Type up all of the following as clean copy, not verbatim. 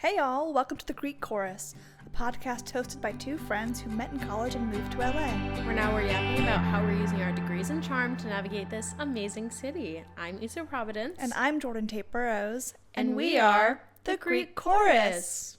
Hey y'all, welcome to the Greek Chorus, a podcast hosted by two friends who met in college and moved to LA. We're yapping about how we're using our degrees and charm to navigate this amazing city. I'm Issa Providence. And I'm Jordan Tate Burrows. And we are the Greek Chorus.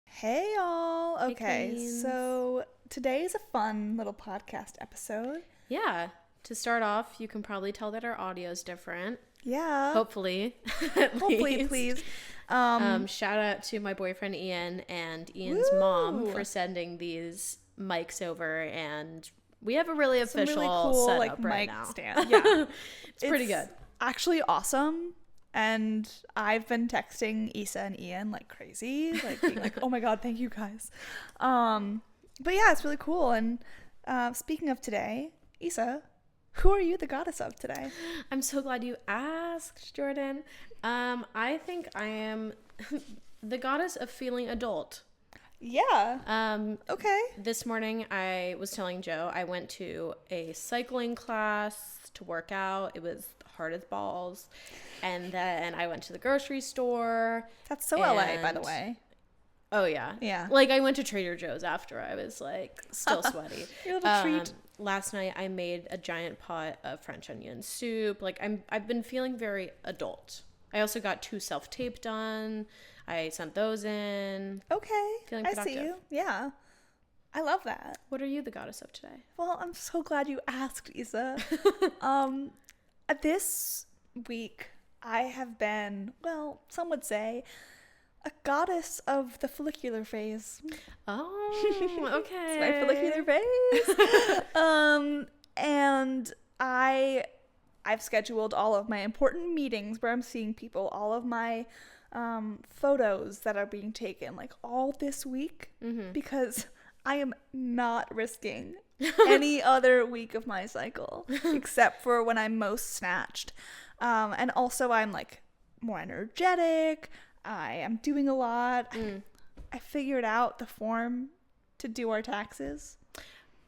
Hey y'all. Okay, Hey, so today is a fun little podcast episode. Yeah. To start off, you can probably tell that our audio is different. Yeah. Hopefully. Hopefully, please. Shout out to my boyfriend Ian and Ian's mom Woo! for sending these mics over, and we have a really official really cool, setup like, right mic now. stand. Yeah. It's pretty good. Actually awesome. And I've been texting Issa and Ian like crazy, like being like, oh my god, thank you guys. But yeah, it's really cool. And speaking of today, Issa, who are you the goddess of today? I'm so glad you asked, Jordan. I think I am the goddess of feeling adult. Yeah. Okay. This morning I was telling Joe I went to a cycling class to work out. It was hard as balls. And then I went to the grocery store. That's so LA, by the way. Oh, yeah. Yeah. Like, I went to Trader Joe's after. I was, like, still sweaty. Your little treat. Last night, I made a giant pot of French onion soup. Like, I've been feeling very adult. I also got 2 self-tape done. I sent those in. Okay. Feeling I productive. see you. Yeah. I love that. What are you the goddess of today? Well, I'm so glad you asked, Issa. This week, I have been, well, some would say, a goddess of the follicular phase. Oh, okay. It's my follicular phase. And I've scheduled all of my important meetings where I'm seeing people, all of my photos that are being taken, like all this week, because I am not risking any other week of my cycle except for when I'm most snatched. And also I'm like more energetic. I am doing a lot. I figured out the form to do our taxes.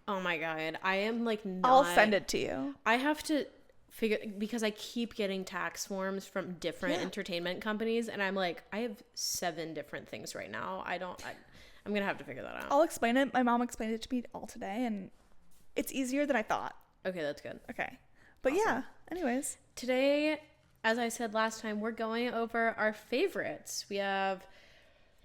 Oh my god, I am like not... I'll send it to you. I have to figure, because I keep getting tax forms from different entertainment companies, and I'm like, I have 7 different things right now. I'm gonna have to figure that out. I'll explain it. My mom explained it to me all today, and it's easier than I thought. Okay, that's good. Okay. But Awesome. yeah, anyways. Today, as I said last time, we're going over our favorites. We have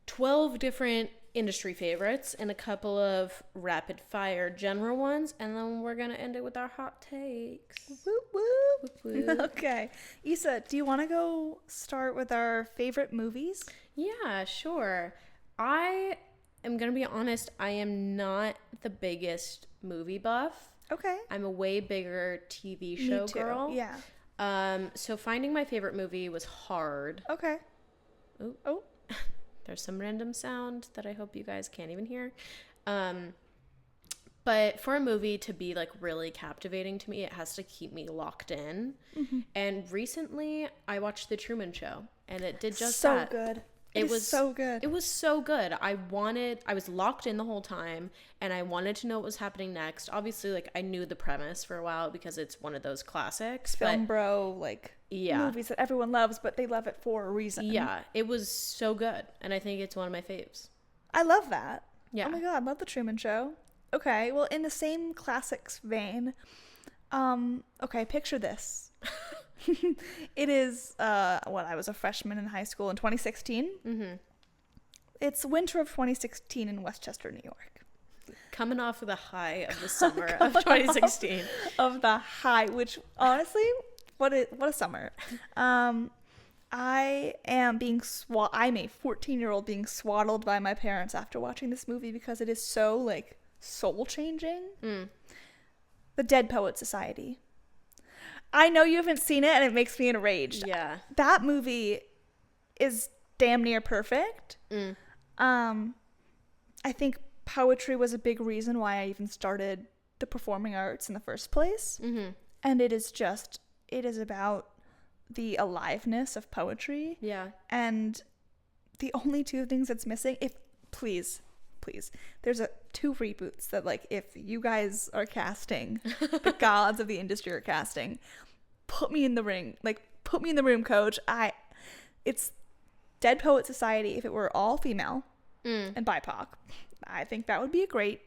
12 different industry favorites and a couple of rapid fire general ones, and then we're gonna end it with our hot takes. Whoop, whoop. Whoop, whoop. Okay. Issa, do you want to go start with our favorite movies? Yeah, sure. I am gonna be honest, I am not the biggest movie buff. Okay. I'm a way bigger TV Me show too. girl. Yeah. So finding my favorite movie was hard. Okay. Ooh. Oh. There's some random sound that I hope you guys can't even hear. But for a movie to be like really captivating to me, it has to keep me locked in. And recently I watched The Truman Show, and it did just so that. good. It was was so good. It was so good. I was locked in the whole time, and I wanted to know what was happening next. Obviously, like, I knew the premise for a while because it's one of those classics. Film bro, like, movies that everyone loves, but they love it for a reason. Yeah, it was so good, and I think it's one of my faves. I love that. Yeah. Oh my god, love The Truman Show. Okay, well, in the same classics vein, okay, picture this. It is, I was a freshman in high school in 2016. It's winter of 2016 in Westchester, New York. Coming off of the high of the summer of 2016. Of the high, which, honestly, what a summer. I am I'm a 14-year-old being swaddled by my parents after watching this movie because it is so, like, soul-changing. The Dead Poet Society. I know you haven't seen it, and it makes me enraged. Yeah. That movie is damn near perfect. I think poetry was a big reason why I even started the performing arts in the first place. And it is about the aliveness of poetry. Yeah. And the only 2 things that's missing, please, there's a 2 reboots that, like, if you guys are casting, the gods of the industry are casting, put me in the ring. Like, put me in the room, coach. It's Dead Poet Society if it were all female and BIPOC. I think that would be a great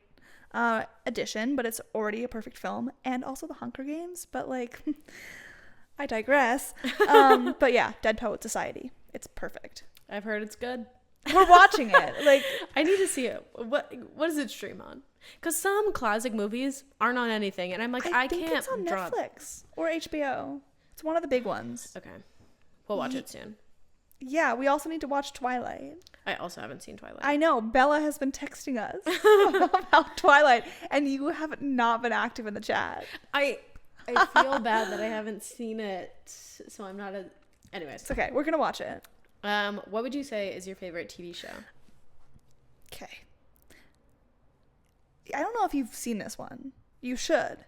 addition, but it's already a perfect film. And also The Hunger Games, but, like, I digress. But yeah, Dead Poet Society. It's perfect. I've heard it's good. We're watching it. Like, I need to see it. What does it stream on? Because some classic movies aren't on anything, and I'm like, I think can't it's on drop. Netflix or HBO. It's one of the big ones. Okay, we'll watch it soon. Yeah, we also need to watch Twilight. I also haven't seen Twilight. I know. Bella has been texting us about Twilight, and you have not been active in the chat. I feel bad that I haven't seen it, so I'm not a... Anyways. It's okay. We're going to watch it. What would you say is your favorite TV show? Okay. I don't know if you've seen this one. You should.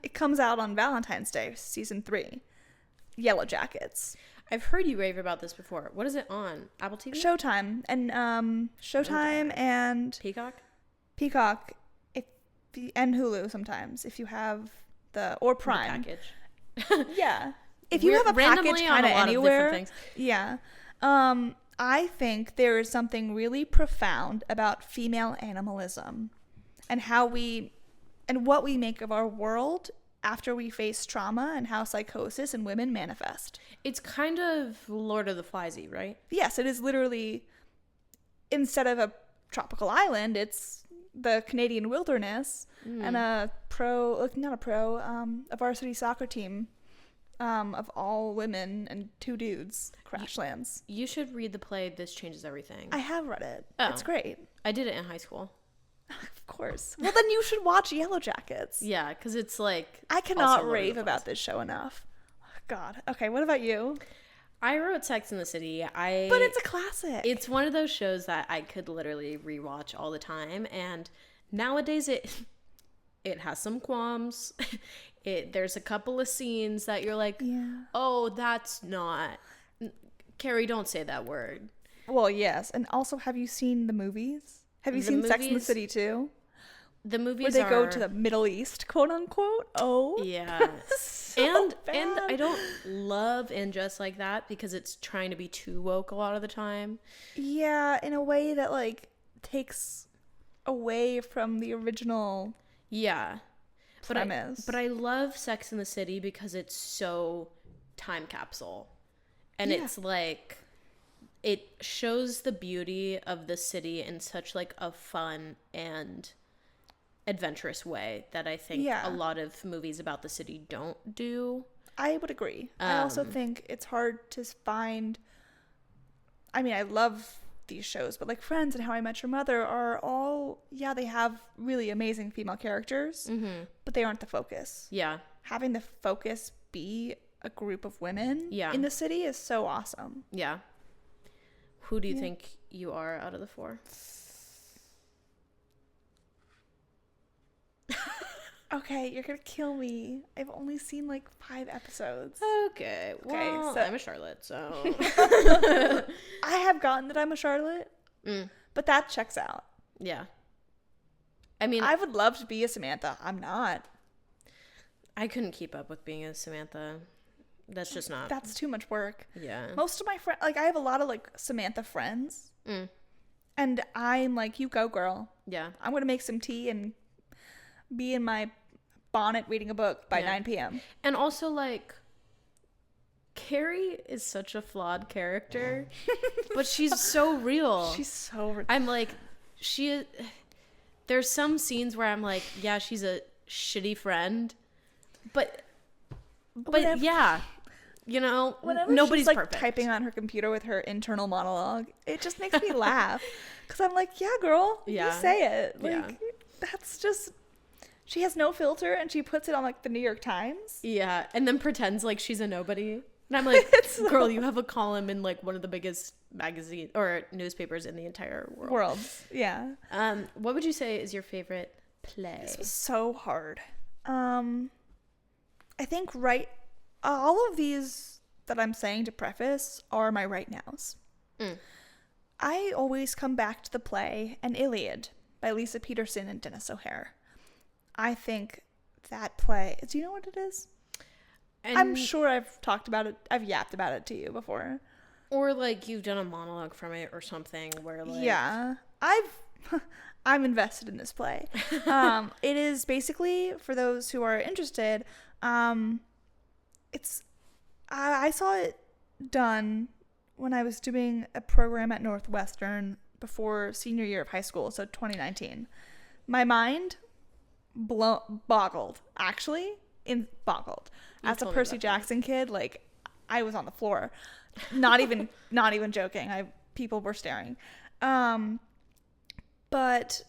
It comes out on Valentine's Day, season 3. Yellowjackets. I've heard you rave about this before. What is it on? Apple TV? Showtime. And Showtime and Peacock? And Hulu sometimes if you have or Prime. The package. Yeah. If you have a package kind of anywhere. Yeah. I think there is something really profound about female animalism and what we make of our world after we face trauma and how psychosis in women manifest. It's kind of Lord of the Fliesy, right? Yes, it is literally, instead of a tropical island, it's the Canadian wilderness and a varsity soccer team of all women and 2 dudes crash lands. You should read the play This Changes Everything. I have read it. Oh. It's great. I did it in high school. Of course. Well, then you should watch Yellowjackets. Yeah, because it's like... I cannot rave about this show enough. God. Okay, what about you? I wrote Sex in the City. But it's a classic. It's one of those shows that I could literally rewatch all the time, and nowadays it has some qualms. There's a couple of scenes that you're like, oh, that's not... Carrie, don't say that word. Well, yes. And also, have you seen the movies? Have you seen Sex in the City too? The movies where they go to the Middle East, quote unquote. Oh, yeah. So bad. And I don't love In Just Like That because it's trying to be too woke a lot of the time. Yeah, in a way that like takes away from the original. Yeah. Premise. But I love Sex in the City because it's so time capsule, and it's like. It shows the beauty of the city in such like a fun and adventurous way that I think a lot of movies about the city don't do. I would agree. I also think it's hard to find. I mean, I love these shows, but like Friends and How I Met Your Mother are all, they have really amazing female characters, but they aren't the focus. Yeah. Having the focus be a group of women in the city is so awesome. Yeah. Who do you think you are out of the 4? Okay, you're gonna kill me. I've only seen like 5 episodes. Okay, well, so I'm a Charlotte, so... I have gotten that I'm a Charlotte, but that checks out. Yeah. I mean... I would love to be a Samantha. I'm not. I couldn't keep up with being a Samantha. That's just not... That's too much work. Yeah. Most of my friends... Like, I have a lot of, like, Samantha friends. And I'm like, you go, girl. Yeah. I'm going to make some tea and be in my bonnet reading a book by 9 p.m. And also, like, Carrie is such a flawed character. But she's so real. She's so real. I'm like, there's some scenes where I'm like, yeah, she's a shitty friend. But yeah... You know, whenever nobody's she's, like, perfect. Typing on her computer with her internal monologue, it just makes me laugh. Because I'm like, yeah, girl, you say it. Like, that's just... She has no filter, and she puts it on, like, the New York Times. Yeah, and then pretends like she's a nobody. And I'm like, girl, you have a column in, like, one of the biggest magazines or newspapers in the entire world. Yeah. What would you say is your favorite play? This was so hard. I think all of these that I'm saying to preface are my right nows. I always come back to the play and Iliad by Lisa Peterson and Dennis O'Hare. I think that play, do you know what it is? And I'm sure I've talked about it. I've yapped about it to you before. Or like you've done a monologue from it or something where like... Yeah. I'm invested in this play. It is basically, for those who are interested, I saw it done when I was doing a program at Northwestern before senior year of high school, so 2019. My mind boggled, actually. Boggled. As a Percy Jackson kid, like, I was on the floor. Not even joking. People were staring. But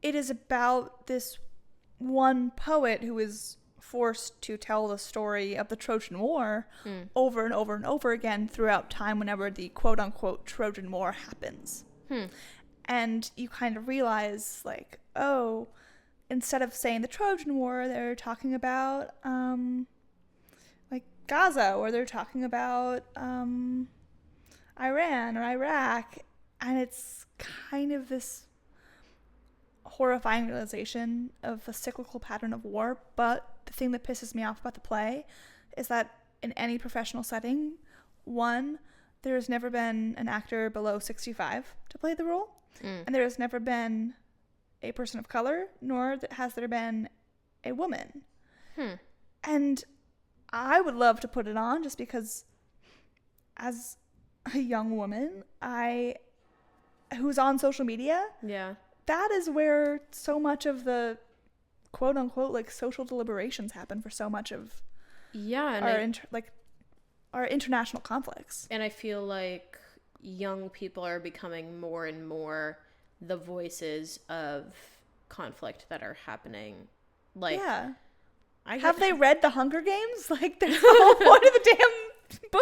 it is about this one poet who is forced to tell the story of the Trojan War over and over and over again throughout time whenever the quote-unquote Trojan War happens. And you kind of realize, like, oh, instead of saying the Trojan War, they're talking about, like, Gaza, or they're talking about Iran or Iraq. And it's kind of this horrifying realization of a cyclical pattern of war. But the thing that pisses me off about the play is that in any professional setting, one, there has never been an actor below 65 to play the role, and there has never been a person of color, nor has there been a woman. And I would love to put it on just because as a young woman who's on social media, that is where so much of the quote unquote like social deliberations happen for so much of our international conflicts. And I feel like young people are becoming more and more the voices of conflict that are happening. Like, have they read The Hunger Games? Like, there's the whole point of the damn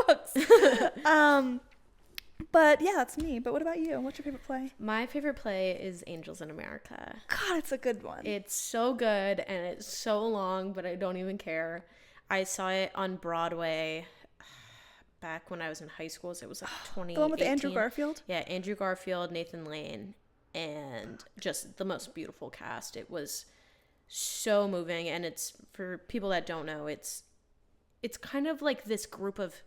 books. But yeah, that's me. But what about you? What's your favorite play? My favorite play is Angels in America. God, it's a good one. It's so good and it's so long, but I don't even care. I saw it on Broadway back when I was in high school, so it was like 2018. The one with Andrew Garfield? Yeah, Andrew Garfield, Nathan Lane, and just the most beautiful cast. It was so moving, and it's, for people that don't know, it's kind of like this group of,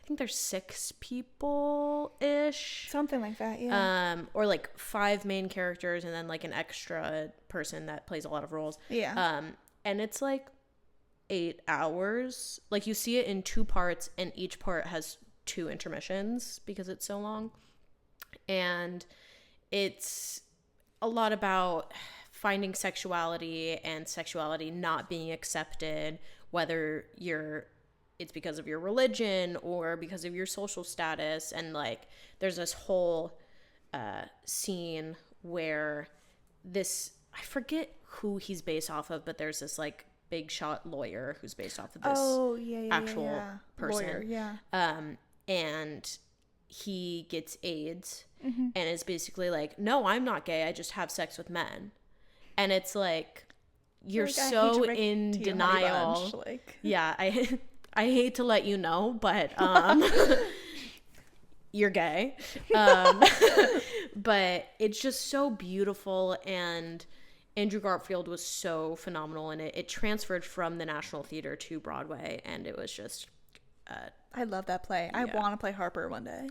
I think there's 6 people-ish. Something like that, yeah. Or like 5 main characters and then like an extra person that plays a lot of roles. Yeah. And it's like 8 hours. Like, you see it in 2 parts, and each part has 2 intermissions because it's so long. And it's a lot about finding sexuality and sexuality not being accepted, whether it's because of your religion or because of your social status. And like, there's this whole scene where I forget who he's based off of, but there's this like big shot lawyer who's based off of this actual person. Lawyer, yeah. And he gets AIDS and is basically like, no, I'm not gay, I just have sex with men. And it's like, you're like, so in denial. Yeah, I hate to let you know, but you're gay. But it's just so beautiful, and Andrew Garfield was so phenomenal in it. It transferred from the National Theater to Broadway, and it was just... I love that play. I want to play Harper one day.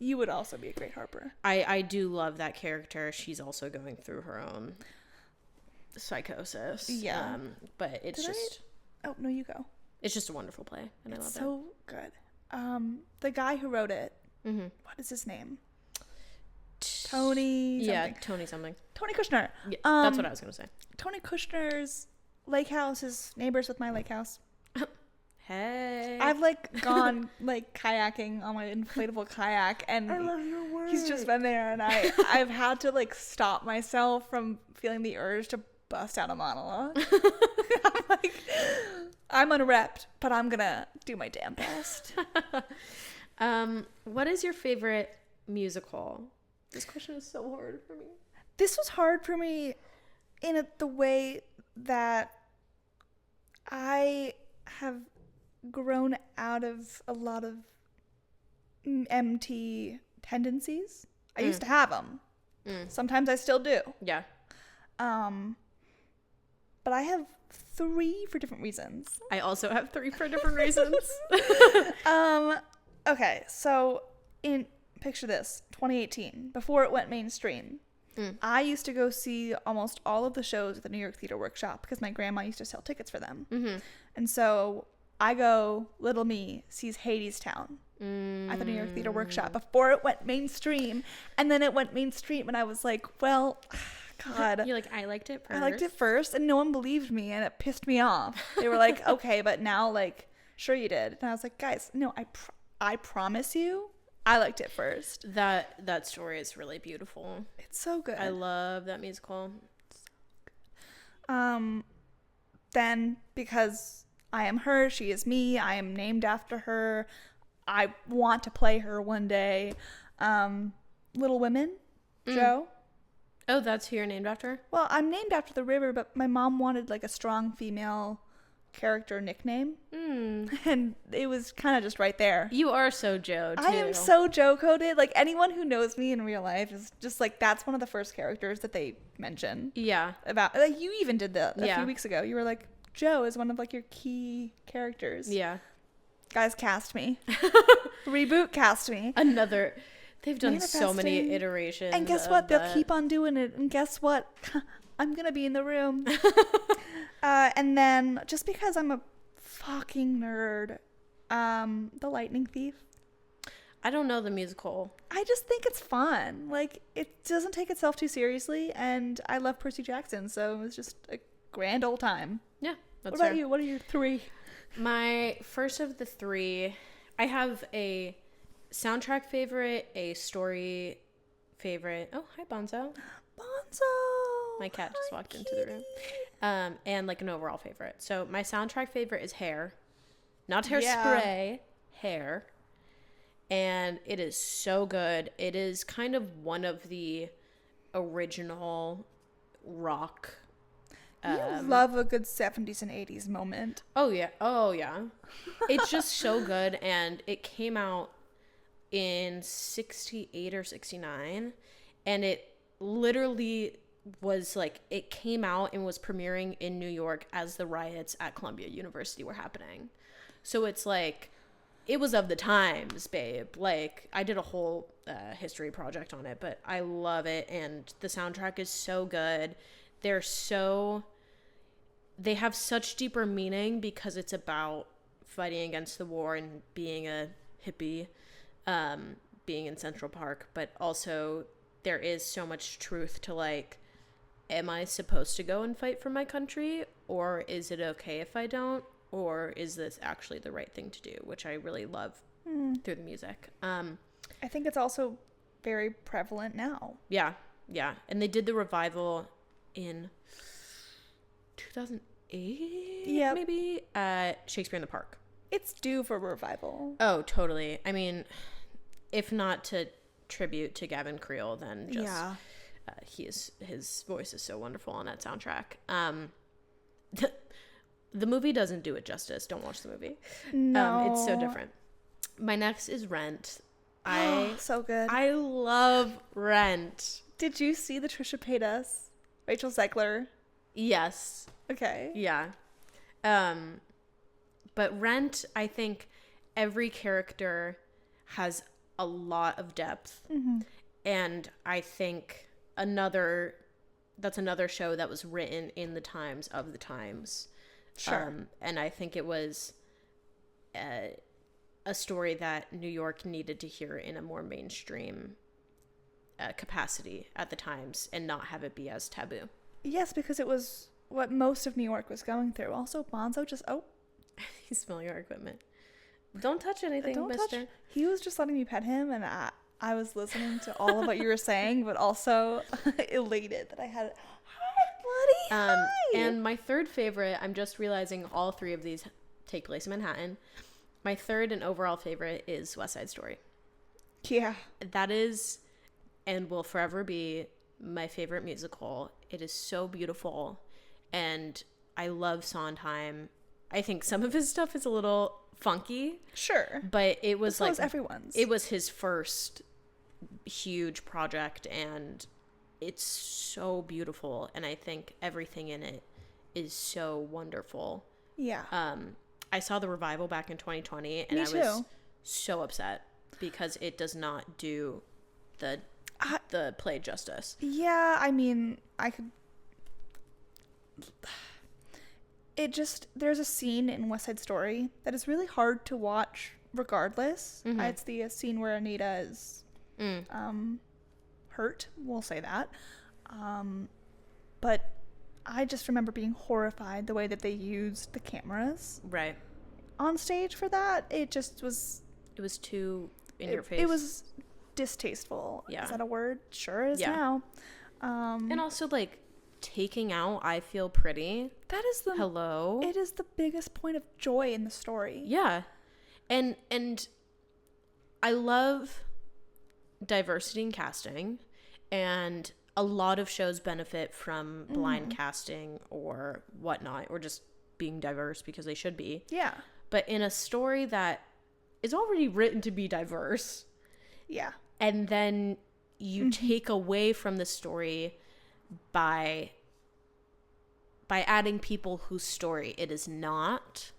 You would also be a great Harper. I do love that character. She's also going through her own psychosis. Yeah. But it's Oh, no, you go. It's just a wonderful play, and I love it. It's so good. The guy who wrote it, what is his name? Tony something. Yeah, Tony something. Tony Kushner. Yeah, that's what I was going to say. Tony Kushner's lake house is neighbors with my lake house. Hey. I've like gone like kayaking on my inflatable kayak, and I love your work. He's just been there, and I've had to like stop myself from feeling the urge to bust out a monologue. I'm like, I'm unrepped, but I'm gonna do my damn best. What is your favorite musical? This question is so hard for me. This was hard for me in the way that I have grown out of a lot of MT tendencies. I used to have them. Sometimes I still do. Yeah. But I have 3 for different reasons. I also have 3 for different reasons. Okay, so picture this, 2018, before it went mainstream. I used to go see almost all of the shows at the New York Theater Workshop because my grandma used to sell tickets for them. And so I go, little me sees Hadestown at the New York Theater Workshop before it went mainstream. And then it went mainstream and I was like, well, God. You're like, I liked it first. I liked it first and no one believed me and it pissed me off. They were like, okay, but now, like, sure you did. And I was like, guys, no, I promise you, I liked it first. That story is really beautiful. It's so good. I love that musical. Then because I am her, she is me, I am named after her. I want to play her one day. Little Women, Joe. Oh, that's who you're named after? Well, I'm named after the river, but my mom wanted like a strong female character nickname. And it was kind of just right there. You are so Joe, too. I am so Joe-coded. Like, anyone who knows me in real life is just like, that's one of the first characters that they mention. Yeah. About, like, you even did that a few weeks ago. You were like, Joe is one of like your key characters. Yeah. Guys, cast me. Reboot, cast me. They've done so many iterations. And guess what? They'll keep on doing it. And guess what? I'm going to be in the room. And then, just because I'm a fucking nerd, The Lightning Thief. I don't know the musical. I just think it's fun. Like, it doesn't take itself too seriously. And I love Percy Jackson. So it was just a grand old time. Yeah. What about you? What are your 3? My first of the 3, I have a soundtrack favorite, a story favorite. Oh, hi, Bonzo. Bonzo! My cat just walked into the room. And like an overall favorite. So my soundtrack favorite is Hair. Not Hairspray, Hair. And it is so good. It is kind of one of the original rock. You love a good 70s and 80s moment. Oh, yeah. Oh, yeah. It's just so good. And it came out in 68 or 69. And it literally was like, it came out and was premiering in New York as the riots at Columbia University were happening. So it's like, it was of the times, babe. Like, I did a whole history project on it, but I love it. And the soundtrack is so good. They have such deeper meaning because it's about fighting against the war and being a hippie, being in Central Park. But also, there is so much truth to, like, am I supposed to go and fight for my country? Or is it okay if I don't? Or is this actually the right thing to do? Which I really love through the music. I think it's also very prevalent now. Yeah. And they did the revival in 2008, maybe? Shakespeare in the Park. It's due for revival. Oh, totally. I mean, if not to tribute to Gavin Creel, then just his voice is so wonderful on that soundtrack. The movie doesn't do it justice. Don't watch the movie. No. It's so different. My next is Rent. So good. I love Rent. Did you see the Trisha Paytas, Rachel Zegler? Yes. Okay. Yeah. But Rent, I think every character has a lot of depth. Mm-hmm. And I think that's another show that was written in the times of the times. Sure. And I think it was a story that New York needed to hear in a more mainstream capacity at the times and not have it be as taboo. Yes, because it was what most of New York was going through. Also, Bonzo just, He's smelling our equipment. Don't touch anything, mister. He was just letting me pet him, and I was listening to all of what you were saying, but also elated that I had it. Hi, buddy. Hi. And my third favorite, I'm just realizing all 3 of these take place in Manhattan. My third and overall favorite is West Side Story. Yeah. That is and will forever be my favorite musical. It is so beautiful, and I love Sondheim. I think some of his stuff is a little funky. Sure. But it was everyone's. It was his first huge project, and it's so beautiful, and I think everything in it is so wonderful. Yeah. I saw the revival back in 2020, and Me I too. was so upset because it does not do the play justice. Yeah, I mean, there's a scene in West Side Story that is really hard to watch regardless. Mm-hmm. It's the scene where Anita is hurt, we'll say that. But I just remember being horrified the way that they used the cameras Right. on stage for that. It just was... It was too in your face. It was distasteful. Yeah. Is that a word? Sure is Yeah. now. And also, like, taking out I Feel Pretty. That is the... Hello? It is the biggest point of joy in the story. Yeah. And I love diversity in casting, and a lot of shows benefit from blind casting or whatnot, or just being diverse because they should be. Yeah. But in a story that is already written to be diverse, Yeah. and then you take away from the story by adding people whose story it is not.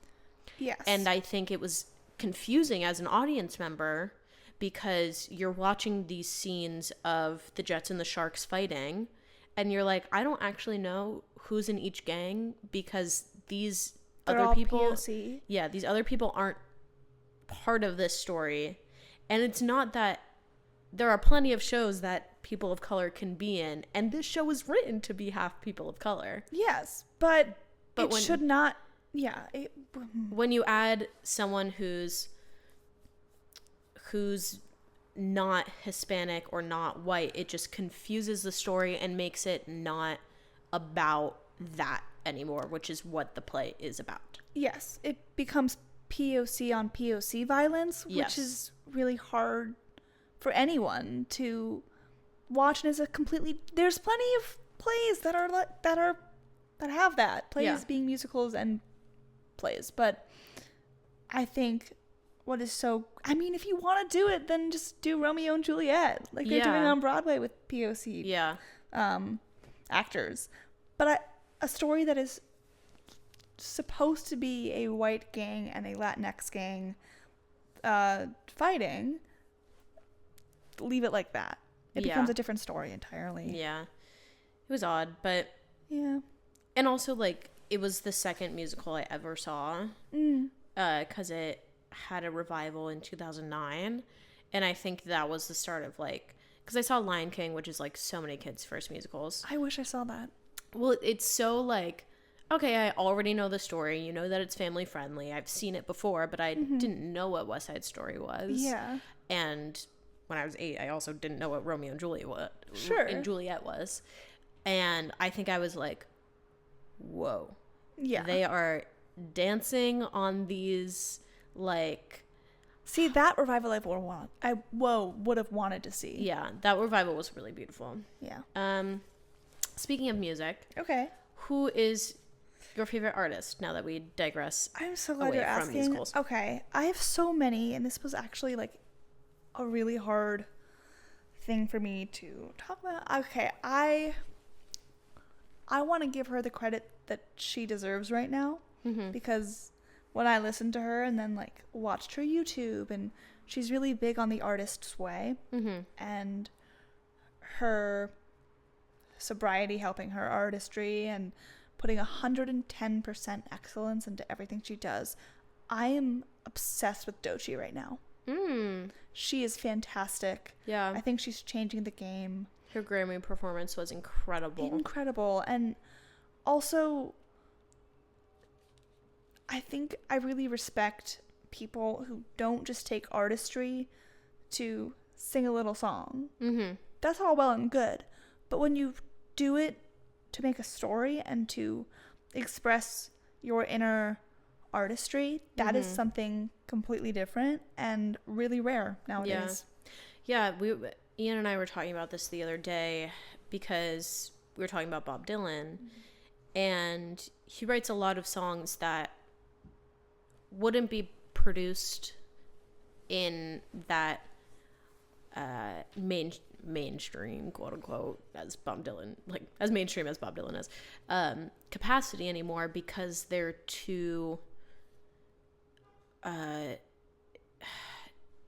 Yes. And I think it was confusing as an audience member, because you're watching these scenes of the Jets and the Sharks fighting, and you're like, I don't actually know who's in each gang, because these They're other all people, POC. yeah, these other people aren't part of this story. And it's not that there are plenty of shows that people of color can be in, and this show is written to be half people of color. Yes, but it when, should not. Yeah. When you add someone who's not Hispanic or not white, it just confuses the story and makes it not about that anymore, which is what the play is about. Yes, it becomes POC on POC violence, Yes. which is really hard for anyone to watch, and is a completely... There's plenty of plays that have that. Plays Yeah. being musicals and plays, but I think what is so... I mean, if you want to do it, then just do Romeo and Juliet, like they're doing on Broadway with POC actors. But a story that is supposed to be a white gang and a Latinx gang fighting, leave it like that. It becomes a different story entirely. Yeah. It was odd, but... Yeah. And also, like, it was the second musical I ever saw, because it had a revival in 2009, and I think that was the start of, like... Because I saw Lion King, which is, like, so many kids' first musicals. I wish I saw that. Well, it's so, like... Okay, I already know the story. You know that it's family friendly. I've seen it before, but I didn't know what West Side Story was. Yeah. And when I was 8, I also didn't know what Romeo and Juliet was. And I think I was like, whoa. Yeah. They are dancing on these, like... See, that revival I would have wanted to see. Yeah, that revival was really beautiful. Yeah. Speaking of music, Okay. who is your favorite artist, now that we digress? I'm so glad away you're from asking. musicals? Okay. I have so many, and this was actually like a really hard thing for me to talk about. Okay, I want to give her the credit that she deserves right now, because when I listened to her and then like watched her YouTube, and she's really big on the artist's way, and her sobriety helping her artistry and putting 110% excellence into everything she does. I am obsessed with Doechii right now. She is fantastic. Yeah. I think she's changing the game. Her Grammy performance was incredible. And also, I think I really respect people who don't just take artistry to sing a little song. That's all well and good. But when you do it to make a story and to express your inner artistry, that is something completely different and really rare nowadays. Yeah, Ian and I were talking about this the other day, because we were talking about Bob Dylan, and he writes a lot of songs that wouldn't be produced in that mainstream, quote unquote, as Bob Dylan, like as mainstream as Bob Dylan is, capacity anymore, because they're too, I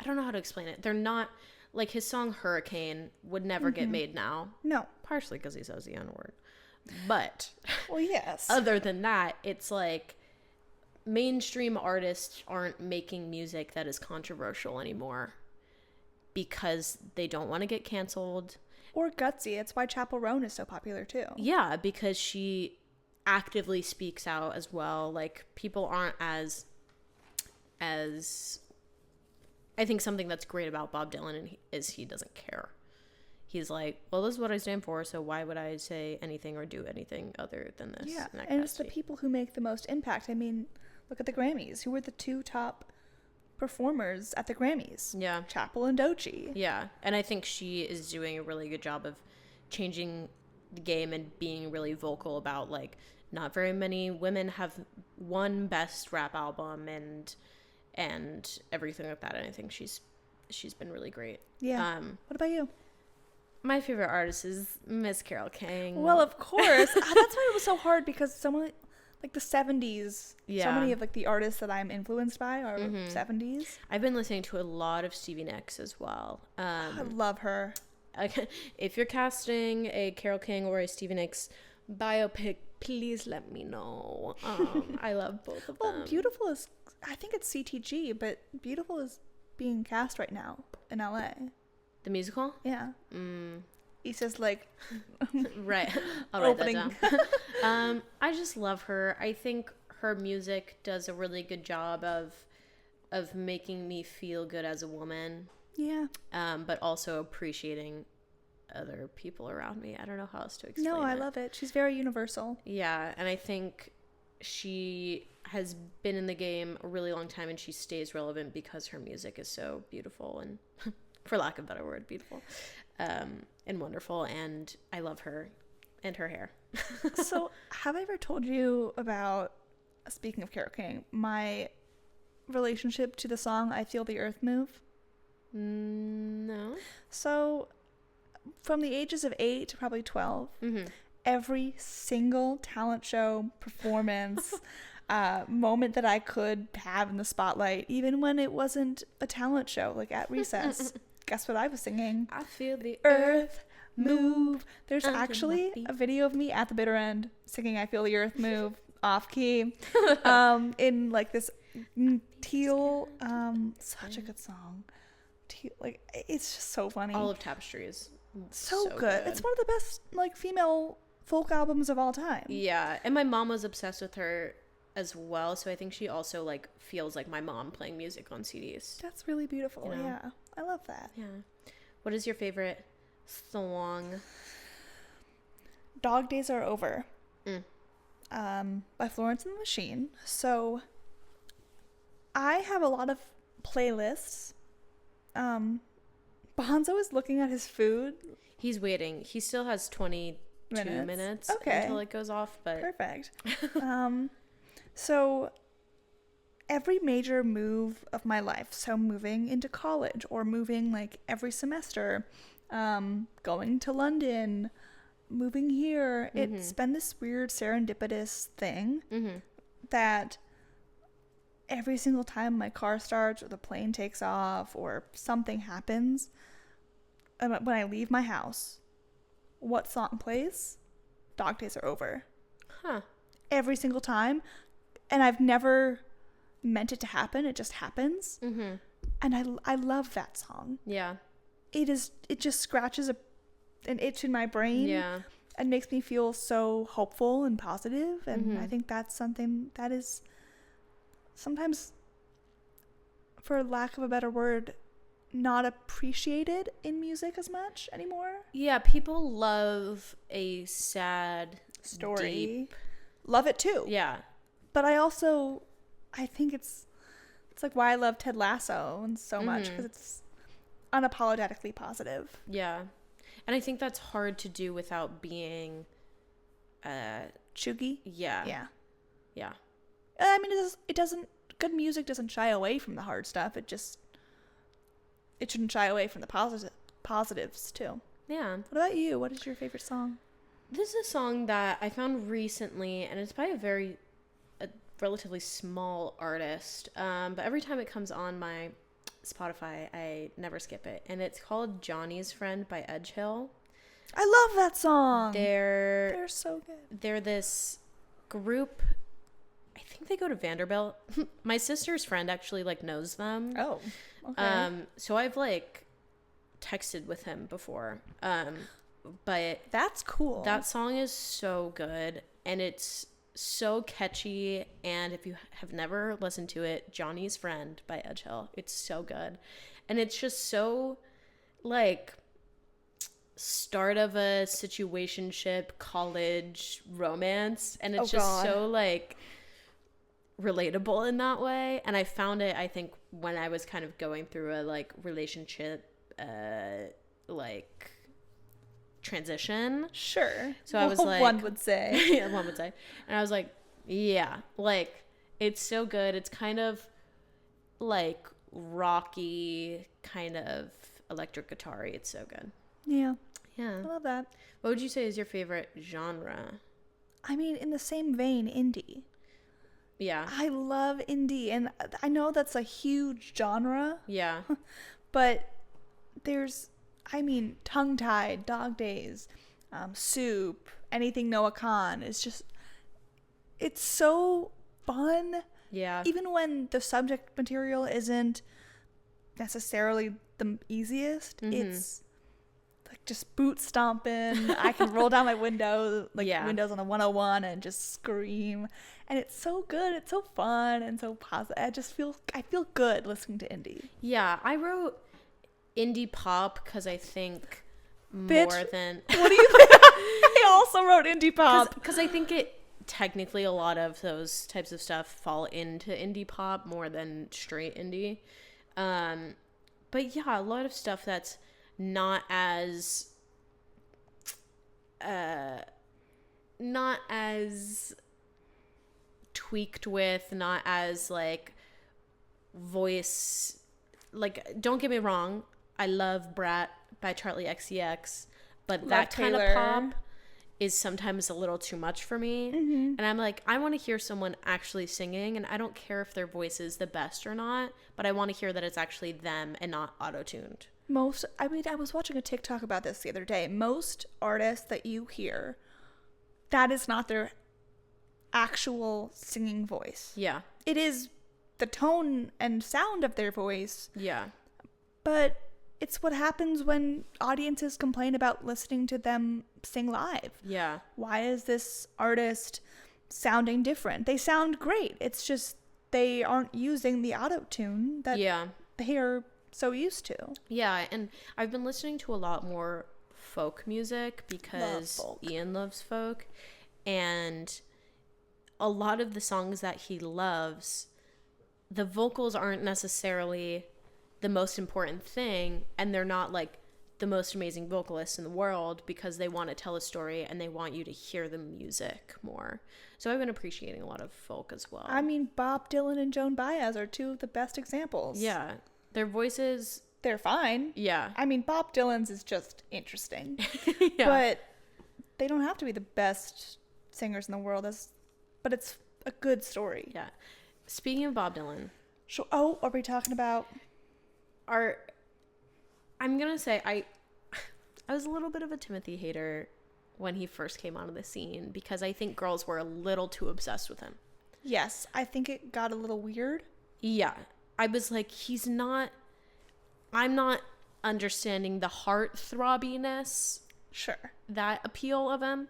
don't know how to explain it. They're not, like his song Hurricane would never get made now. No. Partially because he says the N-word. But well, yes. Other than that, it's like mainstream artists aren't making music that is controversial anymore because they don't want to get canceled. Or gutsy. It's why Chappell Roan is so popular too. Yeah, because she actively speaks out as well. Like, people aren't as I think something that's great about Bob Dylan is he doesn't care. He's like, well, this is what I stand for, so why would I say anything or do anything other than this? Yeah, and it's the people who make the most impact. I mean, look at the Grammys. Who were the two top performers at the Grammys? Yeah. Chappell and Doechii. Yeah, and I think she is doing a really good job of changing the game and being really vocal about, like, not very many women have won Best Rap Album and everything like that, and I think she's been really great. Yeah. What about you? My favorite artist is Miss Carole King. Well, of course. That's why it was so hard, because someone like the 70s, so many of like the artists that I'm influenced by are 70s. I've been listening to a lot of Stevie Nicks as well. I love her. If you're casting a Carole King or a Stevie Nicks biopic, please let me know. I love both of them. Well, Beautiful is, I think it's CTG, but Beautiful is being cast right now in LA. The musical? Yeah. He says, like, right. I'll write that down. I just love her. I think her music does a really good job of making me feel good as a woman. Yeah. But also appreciating other people around me. I don't know how else to explain it. No, I love it. She's very universal. Yeah, and I think she has been in the game a really long time, and she stays relevant because her music is so beautiful and, for lack of a better word, beautiful, and wonderful, and I love her and her hair. So, have I ever told you about, speaking of Carole King, my relationship to the song I Feel the Earth Move? No. So, from the ages of 8 to probably 12, every single talent show, performance, moment that I could have in the spotlight, even when it wasn't a talent show, like at recess, guess what I was singing? I feel the earth move. There's actually a video of me at the bitter end singing I Feel the Earth Move off key, in like this teal, such a good song. Like, it's just so funny. All of Tapestry is so good. It's one of the best, like, female folk albums of all time. Yeah, and my mom was obsessed with her as well, so I think she also, like, feels like my mom playing music on CDs. That's really beautiful. You know? Yeah, I love that. Yeah. What is your favorite song? Dog Days Are Over. By Lawerence and the Machine. So I have a lot of playlists. Bonzo is looking at his food. He's waiting. He still has 22 minutes until it goes off, but perfect. So every major move of my life, so moving into college or moving like every semester, going to London, moving here, it's been this weird serendipitous thing that every single time my car starts or the plane takes off or something happens, when I leave my house, what song plays? Dog Days Are Over. Huh. Every single time. And I've never meant it to happen. It just happens. And I love that song. Yeah. It just scratches an itch in my brain. Yeah. And makes me feel so hopeful and positive. And I think that's something that is sometimes, for lack of a better word, not appreciated in music as much anymore. Yeah, people love a sad story. Deep. Love it too. Yeah. But I think it's like why I love Ted Lasso and so much, because it's unapologetically positive. Yeah. And I think that's hard to do without being chuggy. Yeah. Yeah. Yeah. I mean, it doesn't, good music doesn't shy away from the hard stuff. It shouldn't shy away from the positives too. Yeah. What about you? What is your favorite song? This is a song that I found recently, and it's by a relatively small artist. But every time it comes on my Spotify, I never skip it. And it's called Johnny's Friend by Edge Hill. I love that song. They're so good. They're this group. I think they go to Vanderbilt. My sister's friend actually like knows them. Oh, okay. So I've like texted with him before. But that's cool. That song is so good, and it's so catchy. And if you have never listened to it, Johnny's Friend by Edge Hill, it's so good. And it's just so like start of a situationship college romance, and it's so like relatable in that way. And I found it, I think, when I was kind of going through a like relationship like transition. Sure. So I was like, one would say. Yeah, one would say. And I was like, yeah, like it's so good. It's kind of like rocky, kind of electric guitar-y. It's so good. Yeah. Yeah. I love that. What would you say is your favorite genre? I mean, in the same vein, indie. Yeah. I love indie, and I know that's a huge genre. Yeah. But there's, I mean, Tongue Tied, Dog Days, Soup, anything Noah Khan. It's so fun. Yeah. Even when the subject material isn't necessarily the easiest, it's like just boot stomping. I can roll down my windows on a 101 and just scream. And it's so good. It's so fun and so positive. I feel good listening to indie. Yeah. I wrote indie pop because I think Bitch, than what do you think? I also wrote indie pop because I think it technically a lot of those types of stuff fall into indie pop more than straight indie. But yeah, a lot of stuff that's not as tweaked with, not as like voice, like, don't get me wrong, I love Brat by Charlie XCX, but love that Taylor. kind of pop is sometimes a little too much for me. And I'm like, I want to hear someone actually singing, and I don't care if their voice is the best or not, but I want to hear that it's actually them and not auto-tuned. I was watching a TikTok about this the other day. Most artists that you hear, that is not their actual singing voice. Yeah. It is the tone and sound of their voice. Yeah. But it's what happens when audiences complain about listening to them sing live. Yeah. Why is this artist sounding different? They sound great. It's just they aren't using the auto-tune that they are so used to. Yeah, and I've been listening to a lot more folk music because Ian loves folk, and a lot of the songs that he loves, the vocals aren't necessarily the most important thing, and they're not like the most amazing vocalists in the world because they want to tell a story and they want you to hear the music more. So I've been appreciating a lot of folk as well. I mean, Bob Dylan and Joan Baez are two of the best examples. Yeah. Their voices, they're fine. Yeah. I mean, Bob Dylan's is just interesting. Yeah. But they don't have to be the best singers in the world, but it's a good story. Yeah. Speaking of Bob Dylan. Are we talking about... I'm going to say I was a little bit of a Timothee hater when he first came onto the scene because I think girls were a little too obsessed with him. Yes, I think it got a little weird. Yeah. I was like, I'm not understanding the heart-throbbiness. Sure. That appeal of him.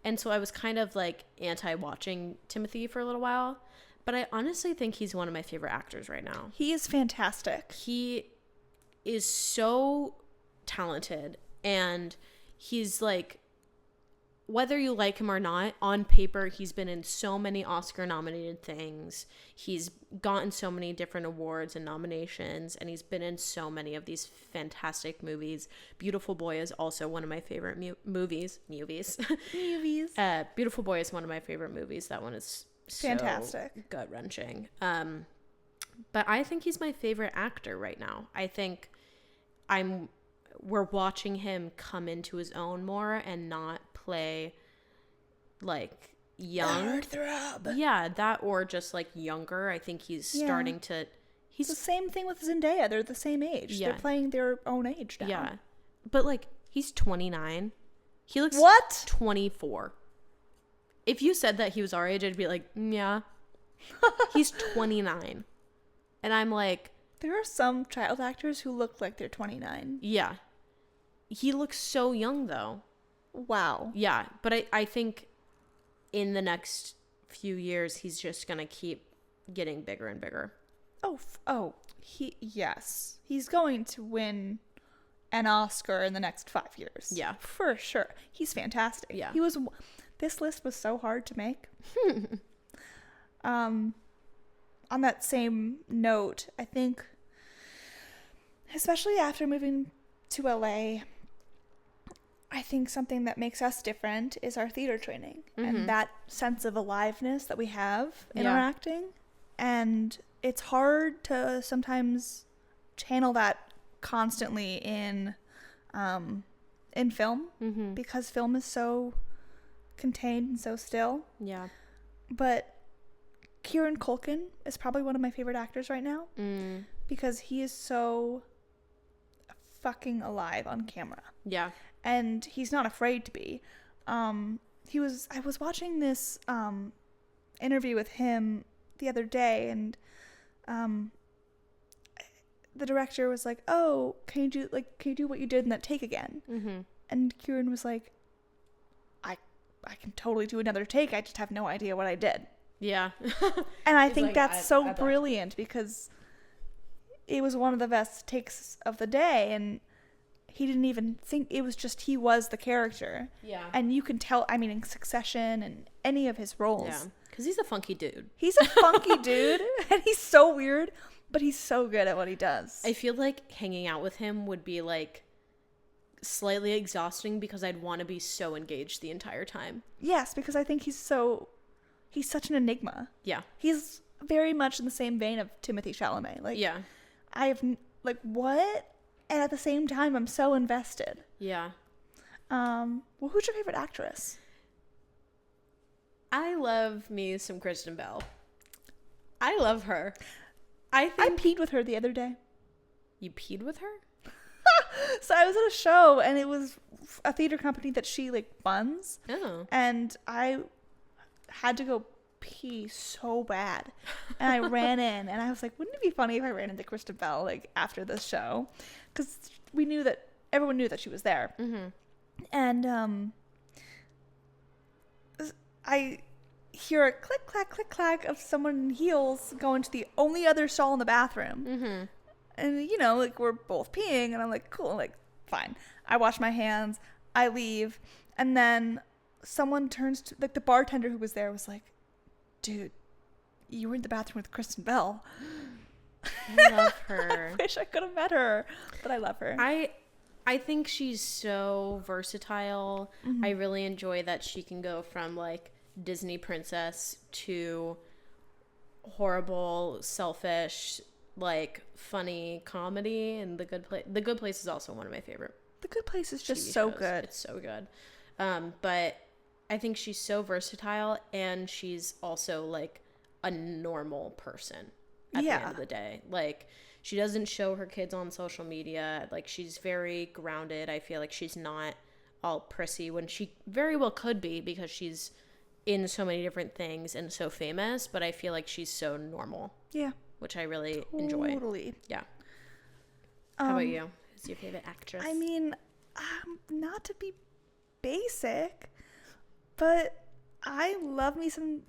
And so I was kind of like anti-watching Timothee for a little while. But I honestly think he's one of my favorite actors right now. He is fantastic. He is so talented, and he's like, whether you like him or not, on paper, he's been in so many Oscar-nominated things. He's gotten so many different awards and nominations, and he's been in so many of these fantastic movies. Beautiful Boy is also one of my favorite movies. Beautiful Boy is one of my favorite movies. That one is so fantastic, gut-wrenching. But I think he's my favorite actor right now. I think I'm we're watching him come into his own more and not play like young. Heartthrob. Yeah, that or just like younger. I think he's starting to. It's the same thing with Zendaya. They're the same age. Yeah. They're playing their own age now. Yeah, but like he's 29. He looks 24. If you said that he was our age, I'd be like, yeah. He's 29, and I'm like, there are some child actors who look like they're 29. Yeah, he looks so young though. Wow. Yeah, but I think in the next few years he's just gonna keep getting bigger and bigger. He's going to win an Oscar in the next 5 years. Yeah, for sure. He's fantastic. Yeah, this list was so hard to make. On that same note, I think, especially after moving to LA, I think something that makes us different is our theater training and that sense of aliveness that we have in our acting. And it's hard to sometimes channel that constantly in film because film is so contained and so still. Yeah. But Kieran Culkin is probably one of my favorite actors right now because he is so fucking alive on camera. Yeah. And he's not afraid to be. I was watching this interview with him the other day, and the director was like, "Oh, can you do what you did in that take again?" And Kieran was like, I can totally do another take. I just have no idea what I did. Yeah. And I think that's so brilliant because it was one of the best takes of the day, and he didn't even think, it was just, he was the character. Yeah. And you can tell, I mean, in Succession and any of his roles. Yeah. Because he's a funky dude. He's a funky dude, and he's so weird, but he's so good at what he does. I feel like hanging out with him would be like slightly exhausting because I'd want to be so engaged the entire time. Yes, because I think he's such an enigma. Yeah. He's very much in the same vein of Timothee Chalamet. Like, yeah. What? And at the same time, I'm so invested. Yeah. Well, who's your favorite actress? I love me some Kristen Bell. I love her. I peed with her the other day. You peed with her? So I was at a show, and it was a theater company that she funds. Oh. And I had to go pee so bad, and I ran in, and I was like, wouldn't it be funny if I ran into Kristen Bell after this show, because everyone knew that she was there. And I hear a click clack of someone in heels going to the only other stall in the bathroom. And we're both peeing, and I'm like, cool, fine. I wash my hands, I leave, and then someone turns to, the bartender who was there was like, dude, you were in the bathroom with Kristen Bell. I love her. I wish I could have met her, but I love her. I think she's so versatile. I really enjoy that she can go from Disney princess to horrible, selfish, funny comedy. And The Good Place is also one of my favorite. The Good Place is just so good. It's so good. But I think she's so versatile, and she's also a normal person at the end of the day. She doesn't show her kids on social media. She's very grounded. I feel like she's not all prissy when she very well could be, because she's in so many different things and so famous, but I feel like she's so normal. Yeah. Which I really enjoy. Totally. Yeah. How about you? Who's your favorite actress? I mean, not to be basic, but I love me some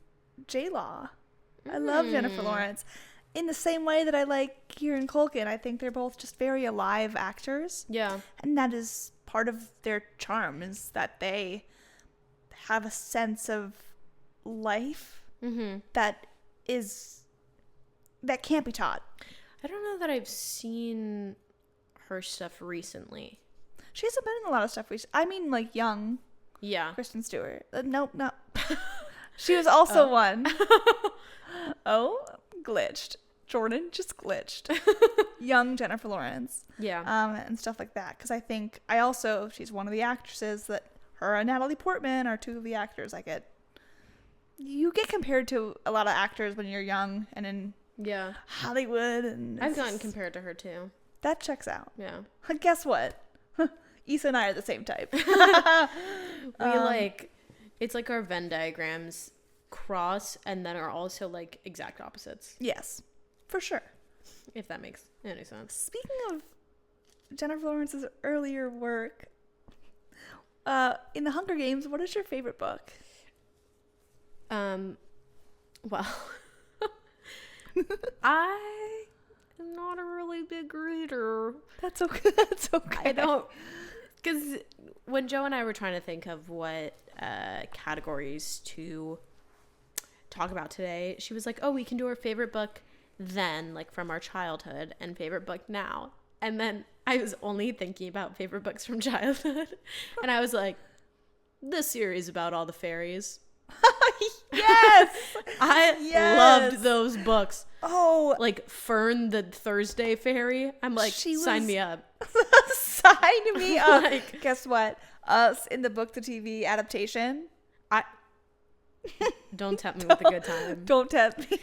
J-Law. I love Jennifer Lawrence. In the same way that I like Kieran Culkin, I think they're both just very alive actors. Yeah. And that is part of their charm, is that they have a sense of life that can't be taught. I don't know that I've seen her stuff recently. She hasn't been in a lot of stuff recently. I mean, young. Yeah. Kristen Stewart. Nope. She was also one. Oh, glitched. Jordan just glitched. young Jennifer Lawrence. Yeah. And stuff like that. Because she's one of the actresses that her and Natalie Portman are two of the actors you get compared to a lot of actors when you're young and in Hollywood. And I've gotten compared to her too. That checks out. Yeah. Guess what? Issa and I are the same type. It's like our Venn diagrams cross and then are also like exact opposites. Yes, for sure. If that makes any sense. Speaking of Jennifer Lawrence's earlier work, in the Hunger Games, what is your favorite book? Well, I am not a really big reader. That's okay. That's okay. I don't, because when Joe and I were trying to think of what categories to talk about today, she was like, oh, we can do our favorite book then, like from our childhood, and favorite book now. And then I was only thinking about favorite books from childhood. And I was like, this series about all the fairies. Yes! I loved those books. Oh. Like Fern the Thursday fairy. I'm like, sign me up. Sign me up. Like, guess what? Us in the book to TV adaptation. Don't tempt me with a good time. Don't tempt me.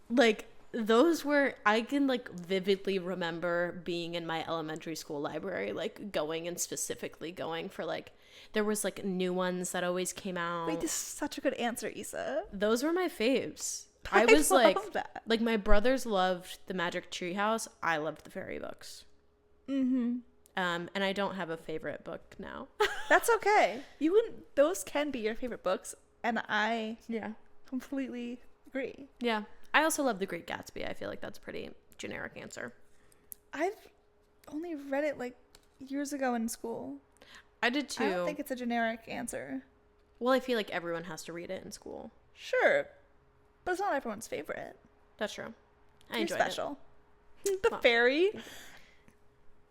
Like, those were, I can like vividly remember being in my elementary school library, like going and specifically going for like, there was like new ones that always came out. Wait, this is such a good answer, Issa. Those were my faves. I was love that. Like my brothers loved the Magic Treehouse. I loved the fairy books. Mm-hmm. And I don't have a favorite book now. That's okay. Those can be your favorite books, and I completely agree. Yeah. I also love The Great Gatsby. I feel like that's a pretty generic answer. I've only read it like years ago in school. I did too. I don't think it's a generic answer. Well, I feel like everyone has to read it in school. Sure. But it's not everyone's favorite. That's true. I You're enjoyed special. The fairy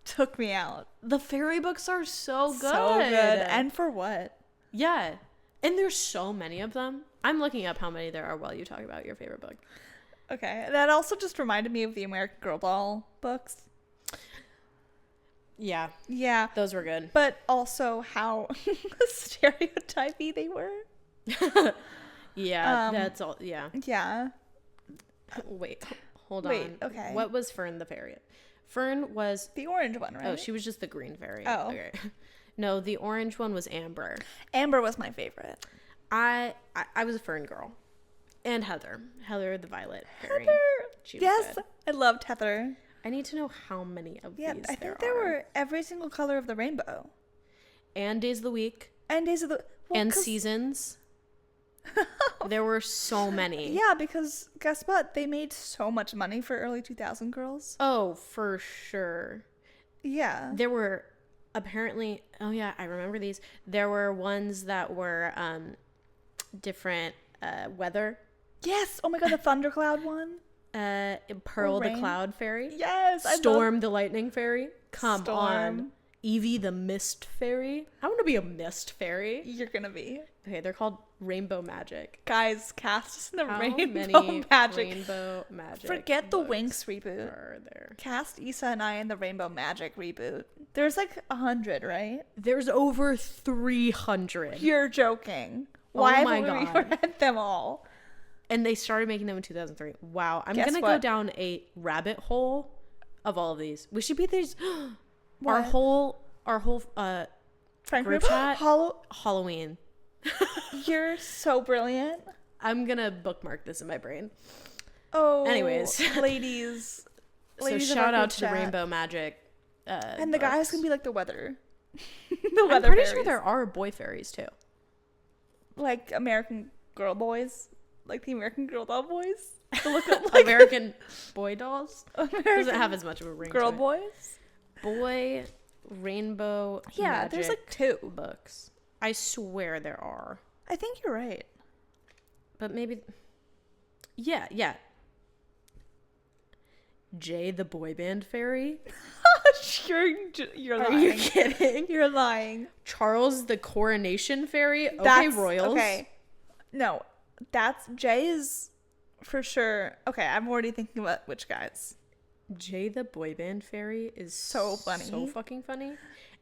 took me out. The fairy books are so good. So good. And for what? Yeah. And there's so many of them. I'm looking up how many there are while you talk about your favorite book. Okay. That also just reminded me of the American Girl doll books. Yeah. Yeah. Those were good. But also how stereotypy they were. Yeah. That's all. Yeah. Yeah. Wait. Hold on. Okay. What was Fern the fairy? Fern was... the orange one, right? Oh, she was just the green fairy. Oh. Okay. No, the orange one was Amber. Amber was my favorite. I was a Fern girl. And Heather. Heather the violet fairy. Heather. She was Yes. good. I loved Heather. I need to know how many of these I think there were every single color of the rainbow. And days of the week. And days of the... Well, and seasons. There were so many. Yeah, because guess what? They made so much money for early 2000 girls. Oh, for sure. Yeah. There were apparently... Oh, yeah, I remember these. There were ones that were different weather. Yes. Oh, my God. The thundercloud one. Pearl the cloud fairy. Yes. Storm the lightning fairy. Come Storm. on. Evie the mist fairy. I want to be a mist fairy. You're gonna be. Okay, they're called Rainbow Magic. Guys, cast us in the How Rainbow many Magic. Rainbow Magic. Forget the Winx reboot. Are there? Cast Issa and I in the Rainbow Magic reboot. There's like 100, right? There's over 300. You're joking. Why Oh my haven't we God. read them all? And they started making them in 2003. Wow. I'm Guess going to what? go down a rabbit hole of all of these. We should be these. What? Our whole Frank group Rip- chat. Halloween. You're so brilliant. I'm going to bookmark this in my brain. Oh. Anyways. Ladies. So of shout our out group to the chat. Rainbow Magic. And the books. guys can be like the weather. I'm pretty sure there are boy fairies too. Like American Girl boys. Like the American Girl doll boys. To look up like American boy dolls. American Doesn't have as much of a ring Girl to it. boys. Boy Rainbow Yeah, Magic there's like 2. books. I swear there are. I think you're right. But maybe... Yeah. Jay the boy band fairy. You're Are lying. you kidding? You're lying. Charles the coronation fairy. Okay, That's, royals. Okay. No, that's Jay is for sure. Okay, I'm already thinking about which guys. Jay the boy band fairy is so funny. So fucking funny.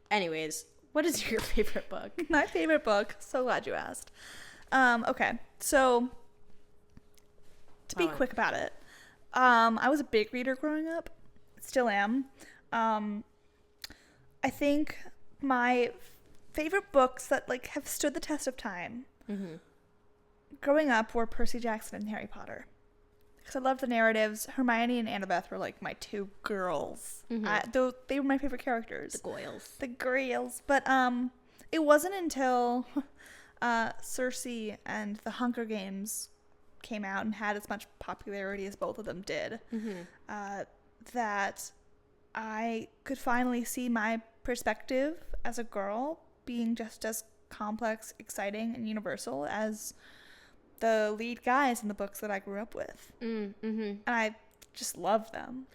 Anyways, what is your favorite book? My favorite book. So glad you asked. Okay, so to be quick about it, I was a big reader growing up. Still am. I think my favorite books that like have stood the test of time growing up were Percy Jackson and Harry Potter. Because I love the narratives. Hermione and Annabeth were like my two girls. They were my favorite characters. The Grails. But it wasn't until Cersei and the Hunger Games came out and had as much popularity as both of them did that I could finally see my perspective as a girl being just as complex, exciting, and universal as the lead guys in the books that I grew up with. And I just love them.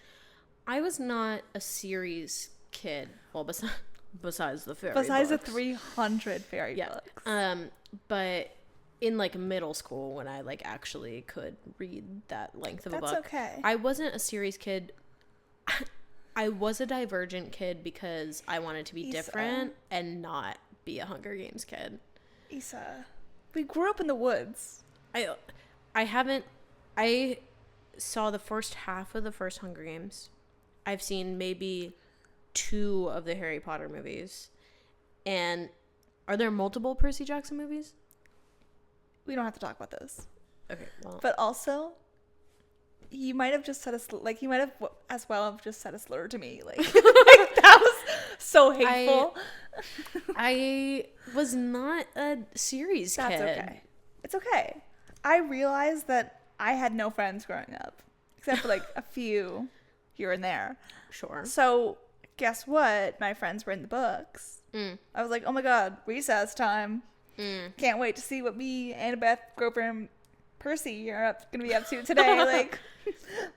I was not a series kid. Well, besides the fairy Besides books. the 300 fairy books. But in like middle school when I like actually could read that length of a book. That's okay. I wasn't a series kid. I was a Divergent kid because I wanted to be different and not be a Hunger Games kid. Issa, we grew up in the woods. I saw the first half of the first Hunger Games. I've seen maybe 2 of the Harry Potter movies. And are there multiple Percy Jackson movies? We don't have to talk about those. Okay, well. But also, you might have just said you might have as well have just said a slur to me. Like, that was so hateful. I was not a series kid. That's okay. It's okay. I realized that I had no friends growing up, except for like a few here and there. Sure. So guess what? My friends were in the books. I was like, oh my god, recess time. Can't wait to see what me, Annabeth, Grover, and Percy are gonna be up to today. Like,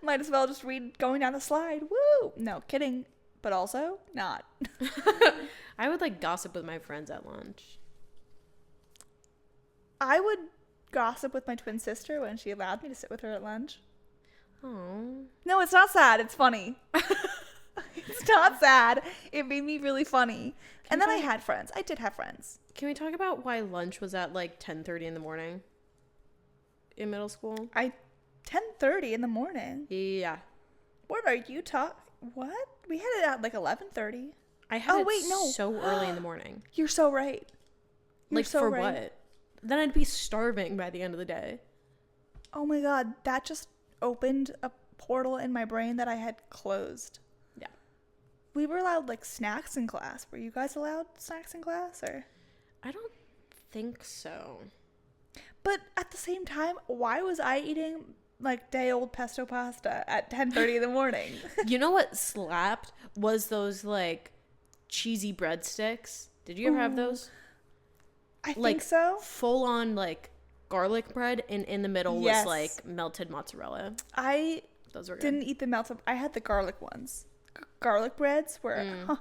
might as well just read going down the slide. Woo! No, kidding. But also not. I would like gossip with my friends at lunch. I would gossip with my twin sister when she allowed me to sit with her at lunch. Oh. No, it's not sad. It's funny. It's not sad. It made me really funny. And then I had friends. I did have friends. Can we talk about why lunch was at like 10:30 in the morning in middle school? 10:30 in the morning? Yeah. What are you talking? What? We had it at like 11:30. I had so early in the morning. You're so right. For what? Then I'd be starving by the end of the day. Oh my god, that just opened a portal in my brain that I had closed. Yeah. We were allowed like snacks in class. Were you guys allowed snacks in class or? I don't think so. But at the same time, why was I eating like day old pesto pasta at 10:30 in the morning? You know what slapped was those like cheesy breadsticks. Did you ever have those? I think so. Full on like garlic bread, and in the middle was like melted mozzarella. Those were good. Didn't eat the melted. I had the garlic ones. Garlic breads were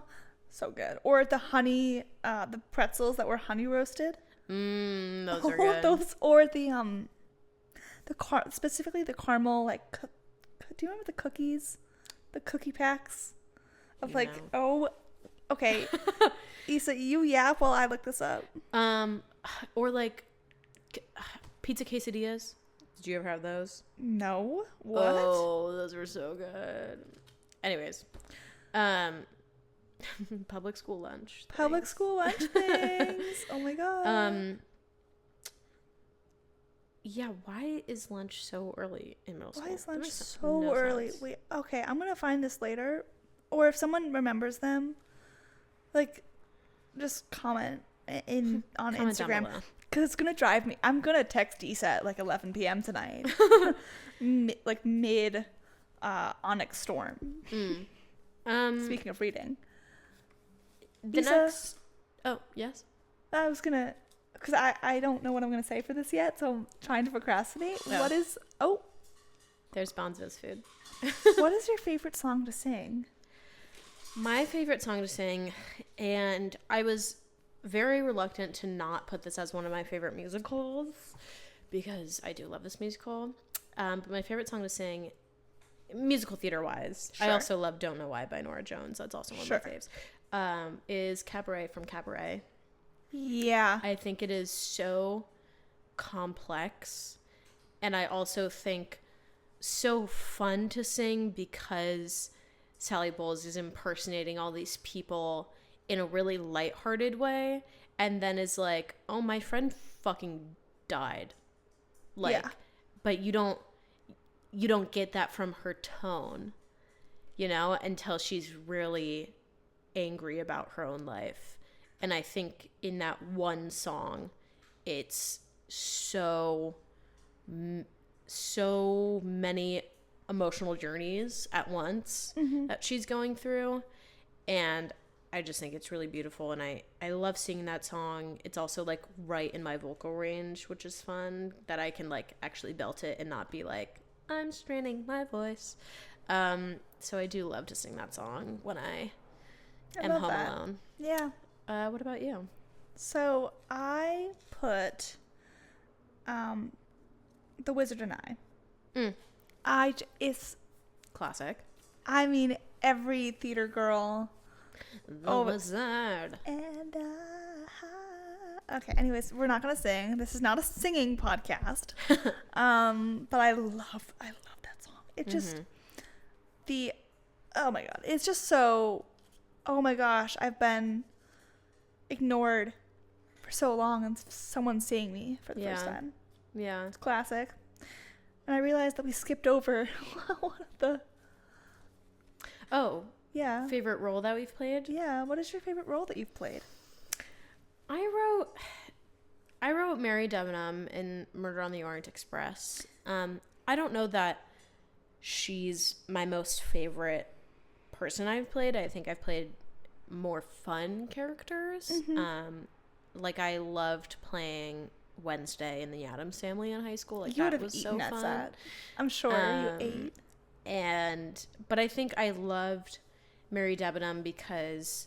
so good. Or the honey, the pretzels that were honey roasted. Those are good. Those, or specifically the caramel, like, do you remember the cookies? The cookie packs of okay. Issa, you yap while I look this up. Or like pizza quesadillas. Did you ever have those? No. What? Oh, those were so good. Anyways, public school lunch. Public school lunch things. Oh my god. Yeah, why is lunch so early in middle school? Why is lunch so early? Sense. Wait, okay, I'm gonna find this later. Or if someone remembers them, like, just comment on Instagram. Because it's gonna drive me. I'm gonna text Issa at like 11 p.m. tonight. mid Onyx Storm. Speaking of reading. Oh, yes? I was gonna... Because I don't know what I'm going to say for this yet, so I'm trying to procrastinate. No. What is... There's Bonzo's food. What is your favorite song to sing? My favorite song to sing, and I was very reluctant to not put this as one of my favorite musicals, because I do love this musical. But my favorite song to sing musical theater wise. Sure. I also love Don't Know Why by Nora Jones. That's also one of Sure. my faves. Is Cabaret from Cabaret. Yeah. I think it is so complex, and I also think so fun to sing because Sally Bowles is impersonating all these people in a really lighthearted way, and then is like, oh, my friend fucking died. Like, Yeah. but you don't get that from her tone, you know, until she's really angry about her own life. And I think in that one song, it's so many emotional journeys at once that she's going through. And I just think it's really beautiful. And I love singing that song. It's also like right in my vocal range, which is fun, that I can like actually belt it and not be like, I'm straining my voice. So I do love to sing that song when I am home alone. Yeah. What about you? So I put The Wizard and I. It's Classic. I mean, every theater girl. The Wizard. And okay, anyways, we're not gonna sing. This is not a singing podcast. But I love that song. It just oh my god, it's just so, oh my gosh, I've been ignored for so long, and someone's seeing me for the first time. Yeah. It's classic. And I realized that we skipped over one of the. Oh. Yeah. Favorite role that we've played? Yeah. What is your favorite role that you've played? I wrote Mary Debenham in Murder on the Orient Express. I don't know that she's my most favorite person I've played. I think I've played more fun characters. Like I loved playing Wednesday in the Addams Family in high school. Like, that was so fun. That. I'm sure you ate. But I think I loved Mary Debenham because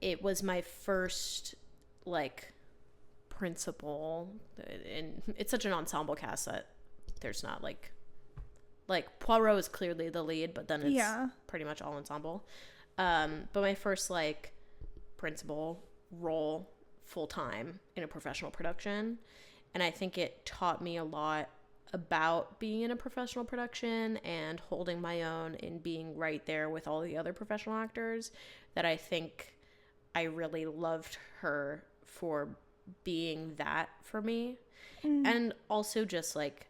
it was my first like principal, and it's such an ensemble cast that there's not like Poirot is clearly the lead, but then it's pretty much all ensemble. But my first like principal role full time in a professional production, and I think it taught me a lot about being in a professional production and holding my own and being right there with all the other professional actors, that I think I really loved her for being that for me. And also just like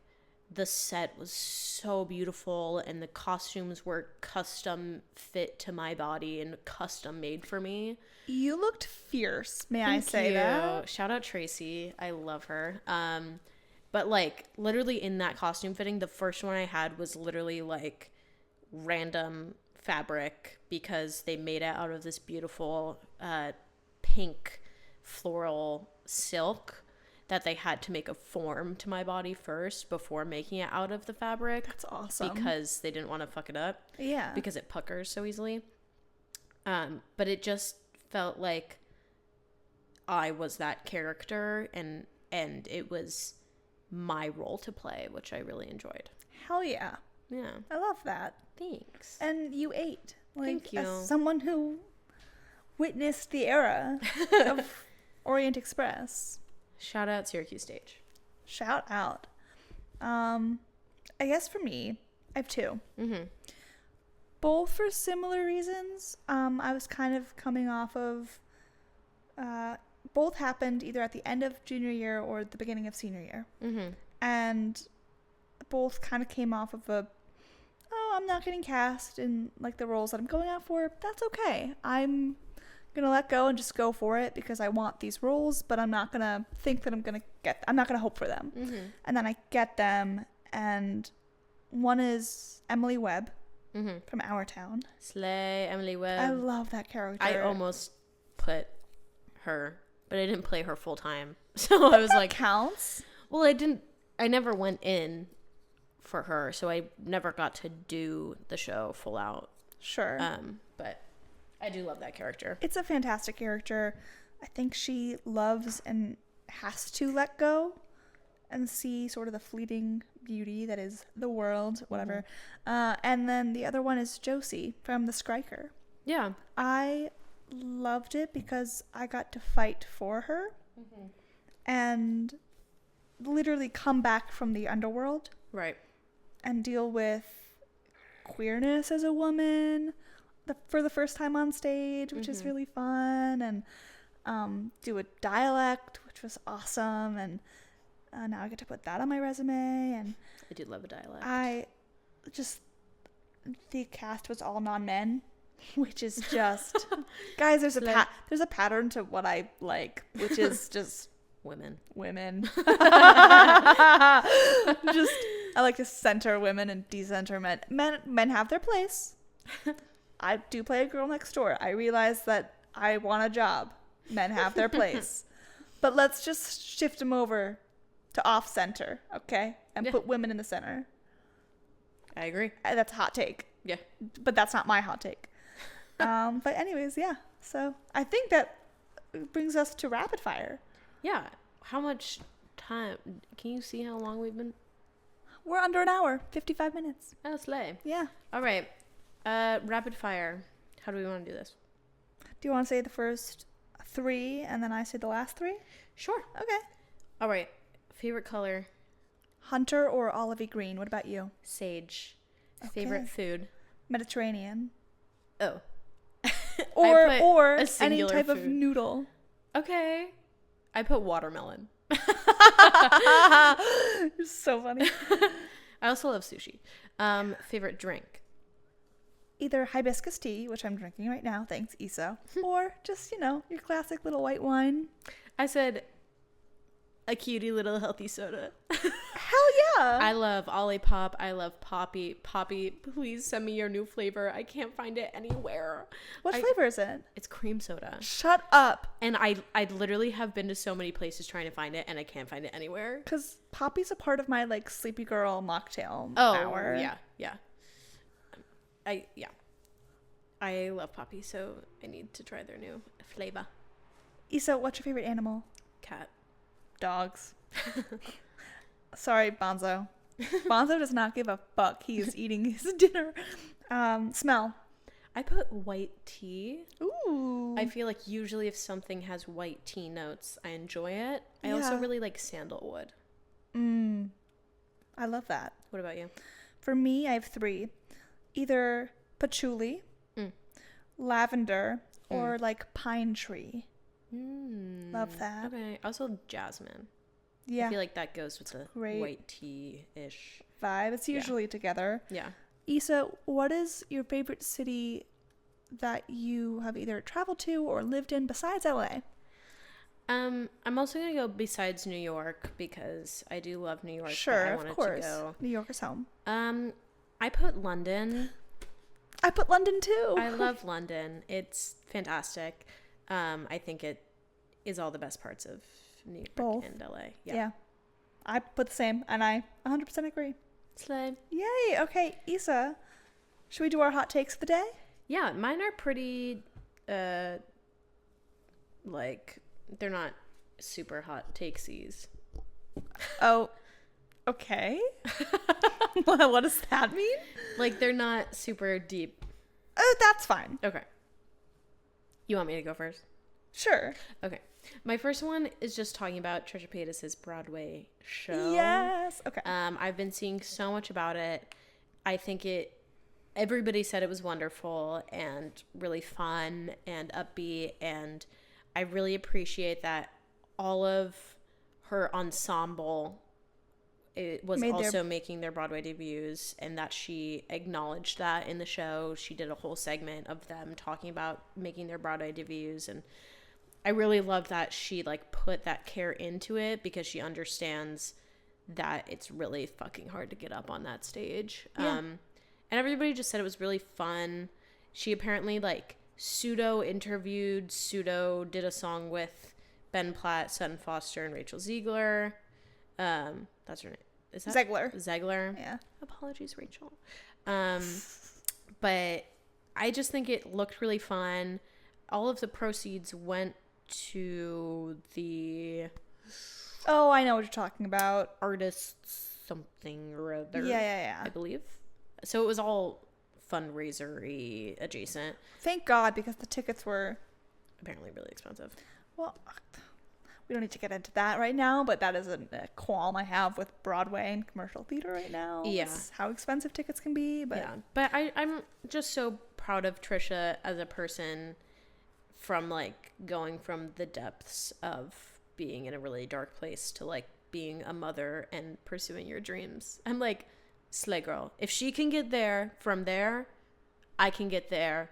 the set was so beautiful and the costumes were custom fit to my body and custom made for me. You looked fierce, may I Thank say you. that? Shout out Tracy. I love her. But like literally in that costume fitting, the first one I had was literally like random fabric because they made it out of this beautiful pink floral silk that they had to make a form to my body first before making it out of the fabric. That's awesome. Because they didn't want to fuck it up. Yeah. Because it puckers so easily. But it just felt like I was that character, and it was my role to play, which I really enjoyed. Hell yeah. Yeah. I love that. Thanks. And you ate. Like, Thank you. As someone who witnessed the era of Orient Express. Shout out Syracuse Stage. Shout out. I guess for me, I have two. Both for similar reasons. I was kind of coming off of... both happened either at the end of junior year or the beginning of senior year. And both kind of came off of I'm not getting cast in like the roles that I'm going out for. That's okay. I'm gonna let go and just go for it because I want these roles, but I'm not gonna think that I'm not gonna hope for them. And then I get them, and one is Emily Webb from Our Town. Slay, Emily Webb. I love that character. I almost put her, but I didn't play her full time. So I was like, counts. Well, I never went in for her, so I never got to do the show full out. Sure. But I do love that character. It's a fantastic character. I think she loves and has to let go and see sort of the fleeting beauty that is the world, whatever. And then the other one is Josie from The Skriker. Yeah. I loved it because I got to fight for her and literally come back from the underworld. Right. And deal with queerness as a woman for the first time on stage, which is really fun. And do a dialect, which was awesome. And now I get to put that on my resume. And I do love a dialect. The cast was all non-men, which is just guys. There's a pattern to what I like, which is just women. Just I like to center women and decenter men. Men have their place. I do play a girl next door. I realize that I want a job. Men have their place, but let's just shift them over to off center, okay, and put women in the center. I agree. That's a hot take. Yeah. But that's not my hot take. But anyways, yeah. So I think that brings us to rapid fire. Yeah. How much time? Can you see how long we've been? We're under an hour, 55 minutes. Oh, slay. Yeah. All right. Rapid fire. How do we want to do this? Do you want to say the first 3 and then I say the last 3? Sure. Okay. All right. Favorite color? Hunter or olivey green? What about you? Sage. Okay. Favorite food? Mediterranean. Oh. or any type of noodle. Okay. I put watermelon. You're so funny. I also love sushi. Favorite drink? Either hibiscus tea, which I'm drinking right now, thanks Issa, or just, your classic little white wine. I said a cutie little healthy soda. Hell yeah. I love Olipop. I love Poppy. Poppy, please send me your new flavor. I can't find it anywhere. What flavor is it? It's cream soda. Shut up. And I literally have been to so many places trying to find it, and I can't find it anywhere. Because Poppy's a part of my, sleepy girl mocktail hour. Yeah. I love Poppy, so I need to try their new flavor. Issa, what's your favorite animal? Cat. Dogs. Sorry, Bonzo. Bonzo does not give a fuck. He is eating his dinner. Smell. I put white tea. Ooh. I feel like usually if something has white tea notes, I enjoy it. I also really like sandalwood. I love that. What about you? For me, I have 3. Either patchouli, lavender, or pine tree. Love that. Okay. Also jasmine. Yeah. I feel like that goes with the great white tea-ish vibe. It's usually together. Yeah. Issa, what is your favorite city that you have either traveled to or lived in besides LA? I'm also gonna go besides New York because I do love New York. Sure, I of wanted course. To go. New York is home. I put London. I put London too. I love London. It's fantastic. I think it is all the best parts of New York Both. and LA. Yeah. I put the same, and I 100% agree. Slay. Yay. Okay, Issa, should we do our hot takes of the day? Yeah, mine are pretty, they're not super hot takesies. Oh, okay. What does that mean? They're not super deep. Oh, that's fine. Okay. You want me to go first? Sure. Okay. My first one is just talking about Trisha Paytas's Broadway show. Yes. Okay. I've been seeing so much about it. I think everybody said it was wonderful and really fun and upbeat, and I really appreciate that all of her ensemble was also making their Broadway debuts, and that she acknowledged that in the show. She did a whole segment of them talking about making their Broadway debuts, and I really love that she put that care into it because she understands that it's really fucking hard to get up on that stage. Yeah. And everybody just said it was really fun. She apparently pseudo did a song with Ben Platt, Sutton Foster, and Rachel Ziegler. That's her name. Is that Zegler? Yeah. Apologies, Rachel. But I just think it looked really fun. All of the proceeds went to the I know what you're talking about. Artists something or other. Yeah. I believe. So it was all fundraiser-y adjacent. Thank God, because the tickets were apparently really expensive. Well, we don't need to get into that right now, but that is a qualm I have with Broadway and commercial theater right now. Yeah. It's how expensive tickets can be. But yeah. But I'm just so proud of Trisha as a person, from like going from the depths of being in a really dark place to like being a mother and pursuing your dreams. I'm like, slay girl. If she can get there from there, I can get there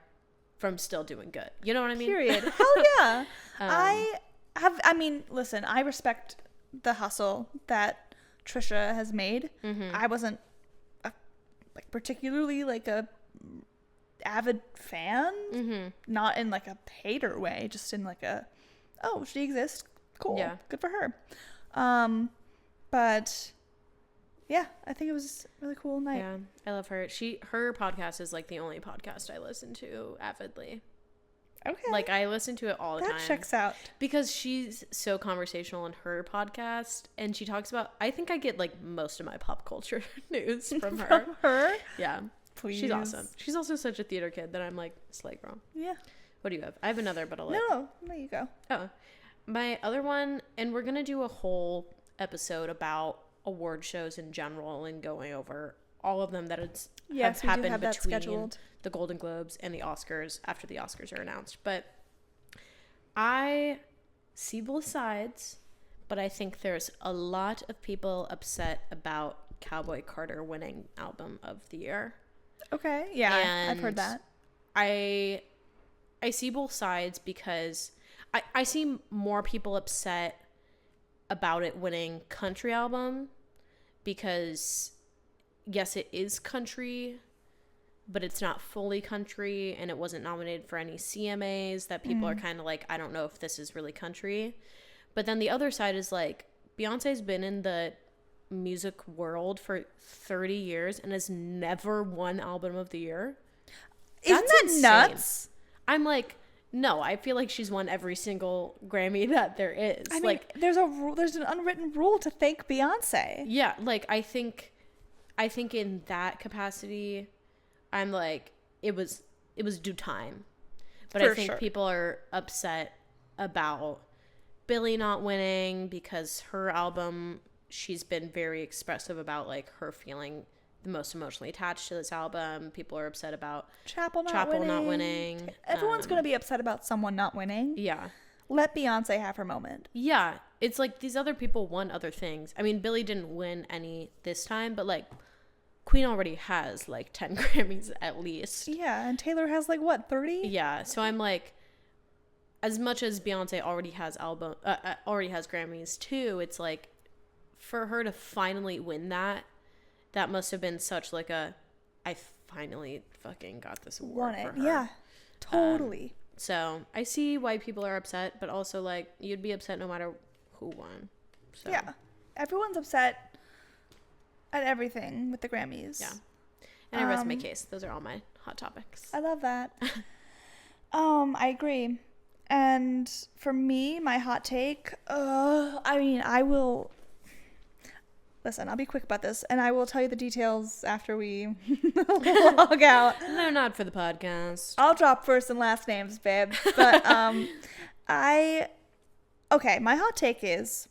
from still doing good. You know what I mean? Period. Hell yeah. I mean, listen, I respect the hustle that Trisha has made. Mm-hmm. I wasn't particularly like a avid fan, mm-hmm. not in like a hater way, just in like a, oh, she exists. Cool. Yeah. Good for her. But yeah, I think it was a really cool night. Yeah, I love her. Her podcast is like the only podcast I listen to avidly. Okay. Like, I listen to it all the time. That checks out. Because she's so conversational in her podcast, and she talks about, I think I get like most of my pop culture news from her. From her? Yeah. Please. She's awesome. She's also such a theater kid that I'm like, slay girl. Yeah. What do you have? I have another, but I'll let No, you go. Oh. My other one, and we're going to do a whole episode about award shows in general and going over all of them that have happened between the Golden Globes and the Oscars after the Oscars are announced. But I see both sides, but I think there's a lot of people upset about Cowboy Carter winning Album of the Year. Okay. Yeah, I've heard that. I see both sides because I see more people upset about it winning country album because, yes, it is country, but it's not fully country, and it wasn't nominated for any CMAs that people are kind of like, I don't know if this is really country. But then the other side is like, Beyonce's been in the music world for 30 years and has never won Album of the Year. Isn't that nuts? I'm like, no, I feel like she's won every single Grammy that there is. I mean, like, there's an unwritten rule to thank Beyonce. Yeah, like I think in that capacity, I'm like, it was due time. But I think people are upset about Billie not winning because her album, she's been very expressive about like her feeling the most emotionally attached to this album. People are upset about Chapel not winning. Everyone's going to be upset about someone not winning. Yeah. Let Beyonce have her moment. Yeah. It's like these other people won other things. I mean, Billie didn't win any this time, but like Queen already has like 10 Grammys at least. Yeah. And Taylor has like what, 30? Yeah. So I'm like, as much as Beyonce already has Grammys too, it's like for her to finally win that must have been such like a, I finally fucking got this award for her. Yeah, totally. So I see why people are upset, but also like you'd be upset no matter who won. So. Yeah, everyone's upset at everything with the Grammys. Yeah, and I rest my case. Those are all my hot topics. I love that. I agree. And for me, my hot take, Listen, I'll be quick about this, and I will tell you the details after we log out. No, not for the podcast. I'll drop first and last names, babe. But my hot take is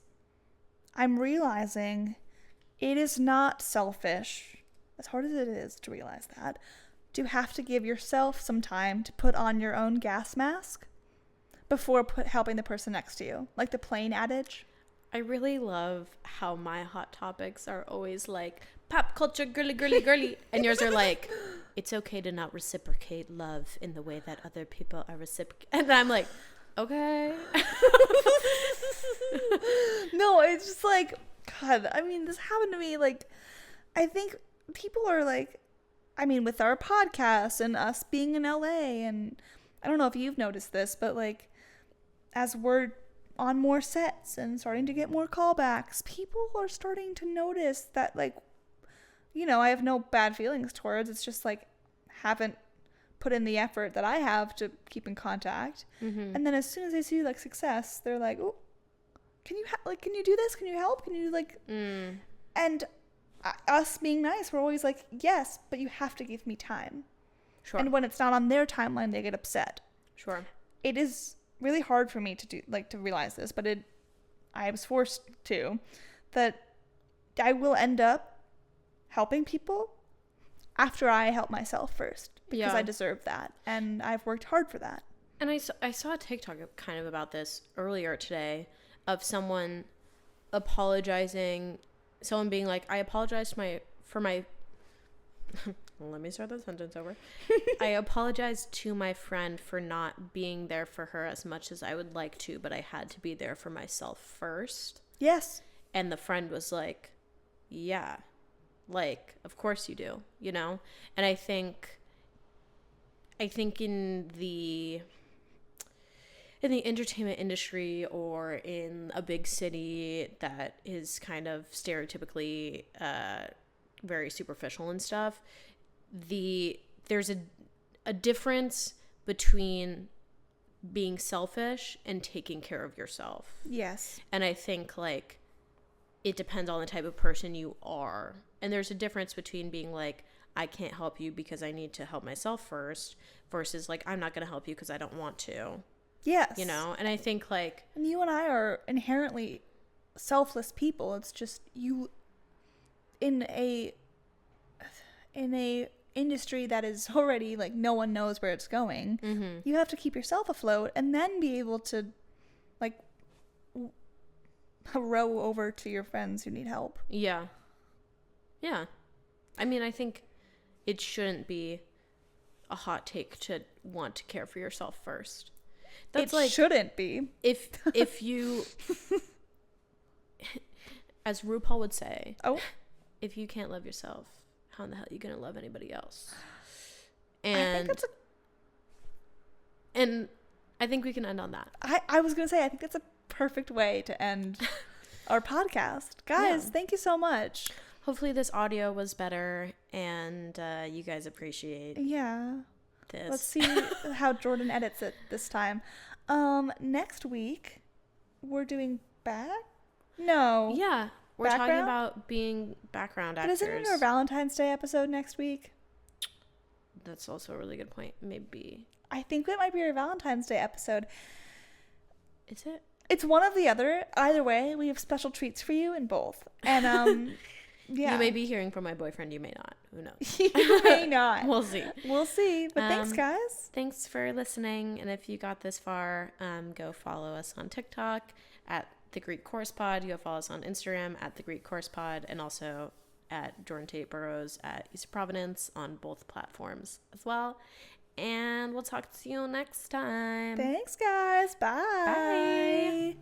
I'm realizing it is not selfish, as hard as it is to realize that, to have to give yourself some time to put on your own gas mask before helping the person next to you. Like the plane adage. I really love how my hot topics are always like pop culture, girly, girly, girly. And yours are like, it's okay to not reciprocate love in the way that other people are reciprocating. And I'm like, okay. No, it's just like, God, I mean, this happened to me. Like, I think people are like, I mean, with our podcast and us being in LA, and I don't know if you've noticed this, but like, as we're on more sets and starting to get more callbacks, people are starting to notice that, like, you know, I have no bad feelings towards, it's just like haven't put in the effort that I have to keep in contact. Mm-hmm. And then as soon as they see like success, they're like, oh, can you do this? Can you help? Can you like, and us being nice, we're always like, yes, but you have to give me time. Sure. And when it's not on their timeline, they get upset. Sure. It is really hard for me to do, like, to realize this, but I was forced to, that I will end up helping people after I help myself first, because I deserve that, and I've worked hard for that. And I saw a TikTok kind of about this earlier today, of someone apologizing, someone being like, I apologize for my let me start that sentence over. I apologize to my friend for not being there for her as much as I would like to, but I had to be there for myself first. Yes. And the friend was like, yeah, like, of course you do, you know? And I think in the entertainment industry, or in a big city that is kind of stereotypically very superficial and stuff, there's a difference between being selfish and taking care of yourself. Yes. And I think, like, it depends on the type of person you are. And there's a difference between being like, I can't help you because I need to help myself first, versus like, I'm not going to help you because I don't want to. Yes. You know? And I think, like, and you and I are inherently selfless people. It's just you in a industry that is already, like, no one knows where it's going. mm-hmm. You have to keep yourself afloat and then be able to, like, row over to your friends who need help. Yeah. Yeah. I mean, I think it shouldn't be a hot take to want to care for yourself first. That's, it like, shouldn't be. If you, as RuPaul would say, if you can't love yourself, how in the hell are you gonna love anybody else? And I think we can end on that. I was gonna say, I think that's a perfect way to end our podcast. Guys, thank you so much. Hopefully this audio was better, and you guys appreciate this. Let's see how Jordan edits it this time. Next week we're doing we're background? talking about being background actors. But isn't it our Valentine's Day episode next week? That's also a really good point. Maybe. I think that might be our Valentine's Day episode. Is it? It's one of the other. Either way, we have special treats for you in both. And yeah. You may be hearing from my boyfriend. You may not. Who knows? You may not. We'll see. But thanks, guys. Thanks for listening. And if you got this far, go follow us on TikTok at The Greek Course Pod. You go follow us on Instagram at The Greek Course Pod, and also at Jordan Tate Burrows at East Providence on both platforms as well. And we'll talk to you next time. Thanks, guys. Bye. Bye.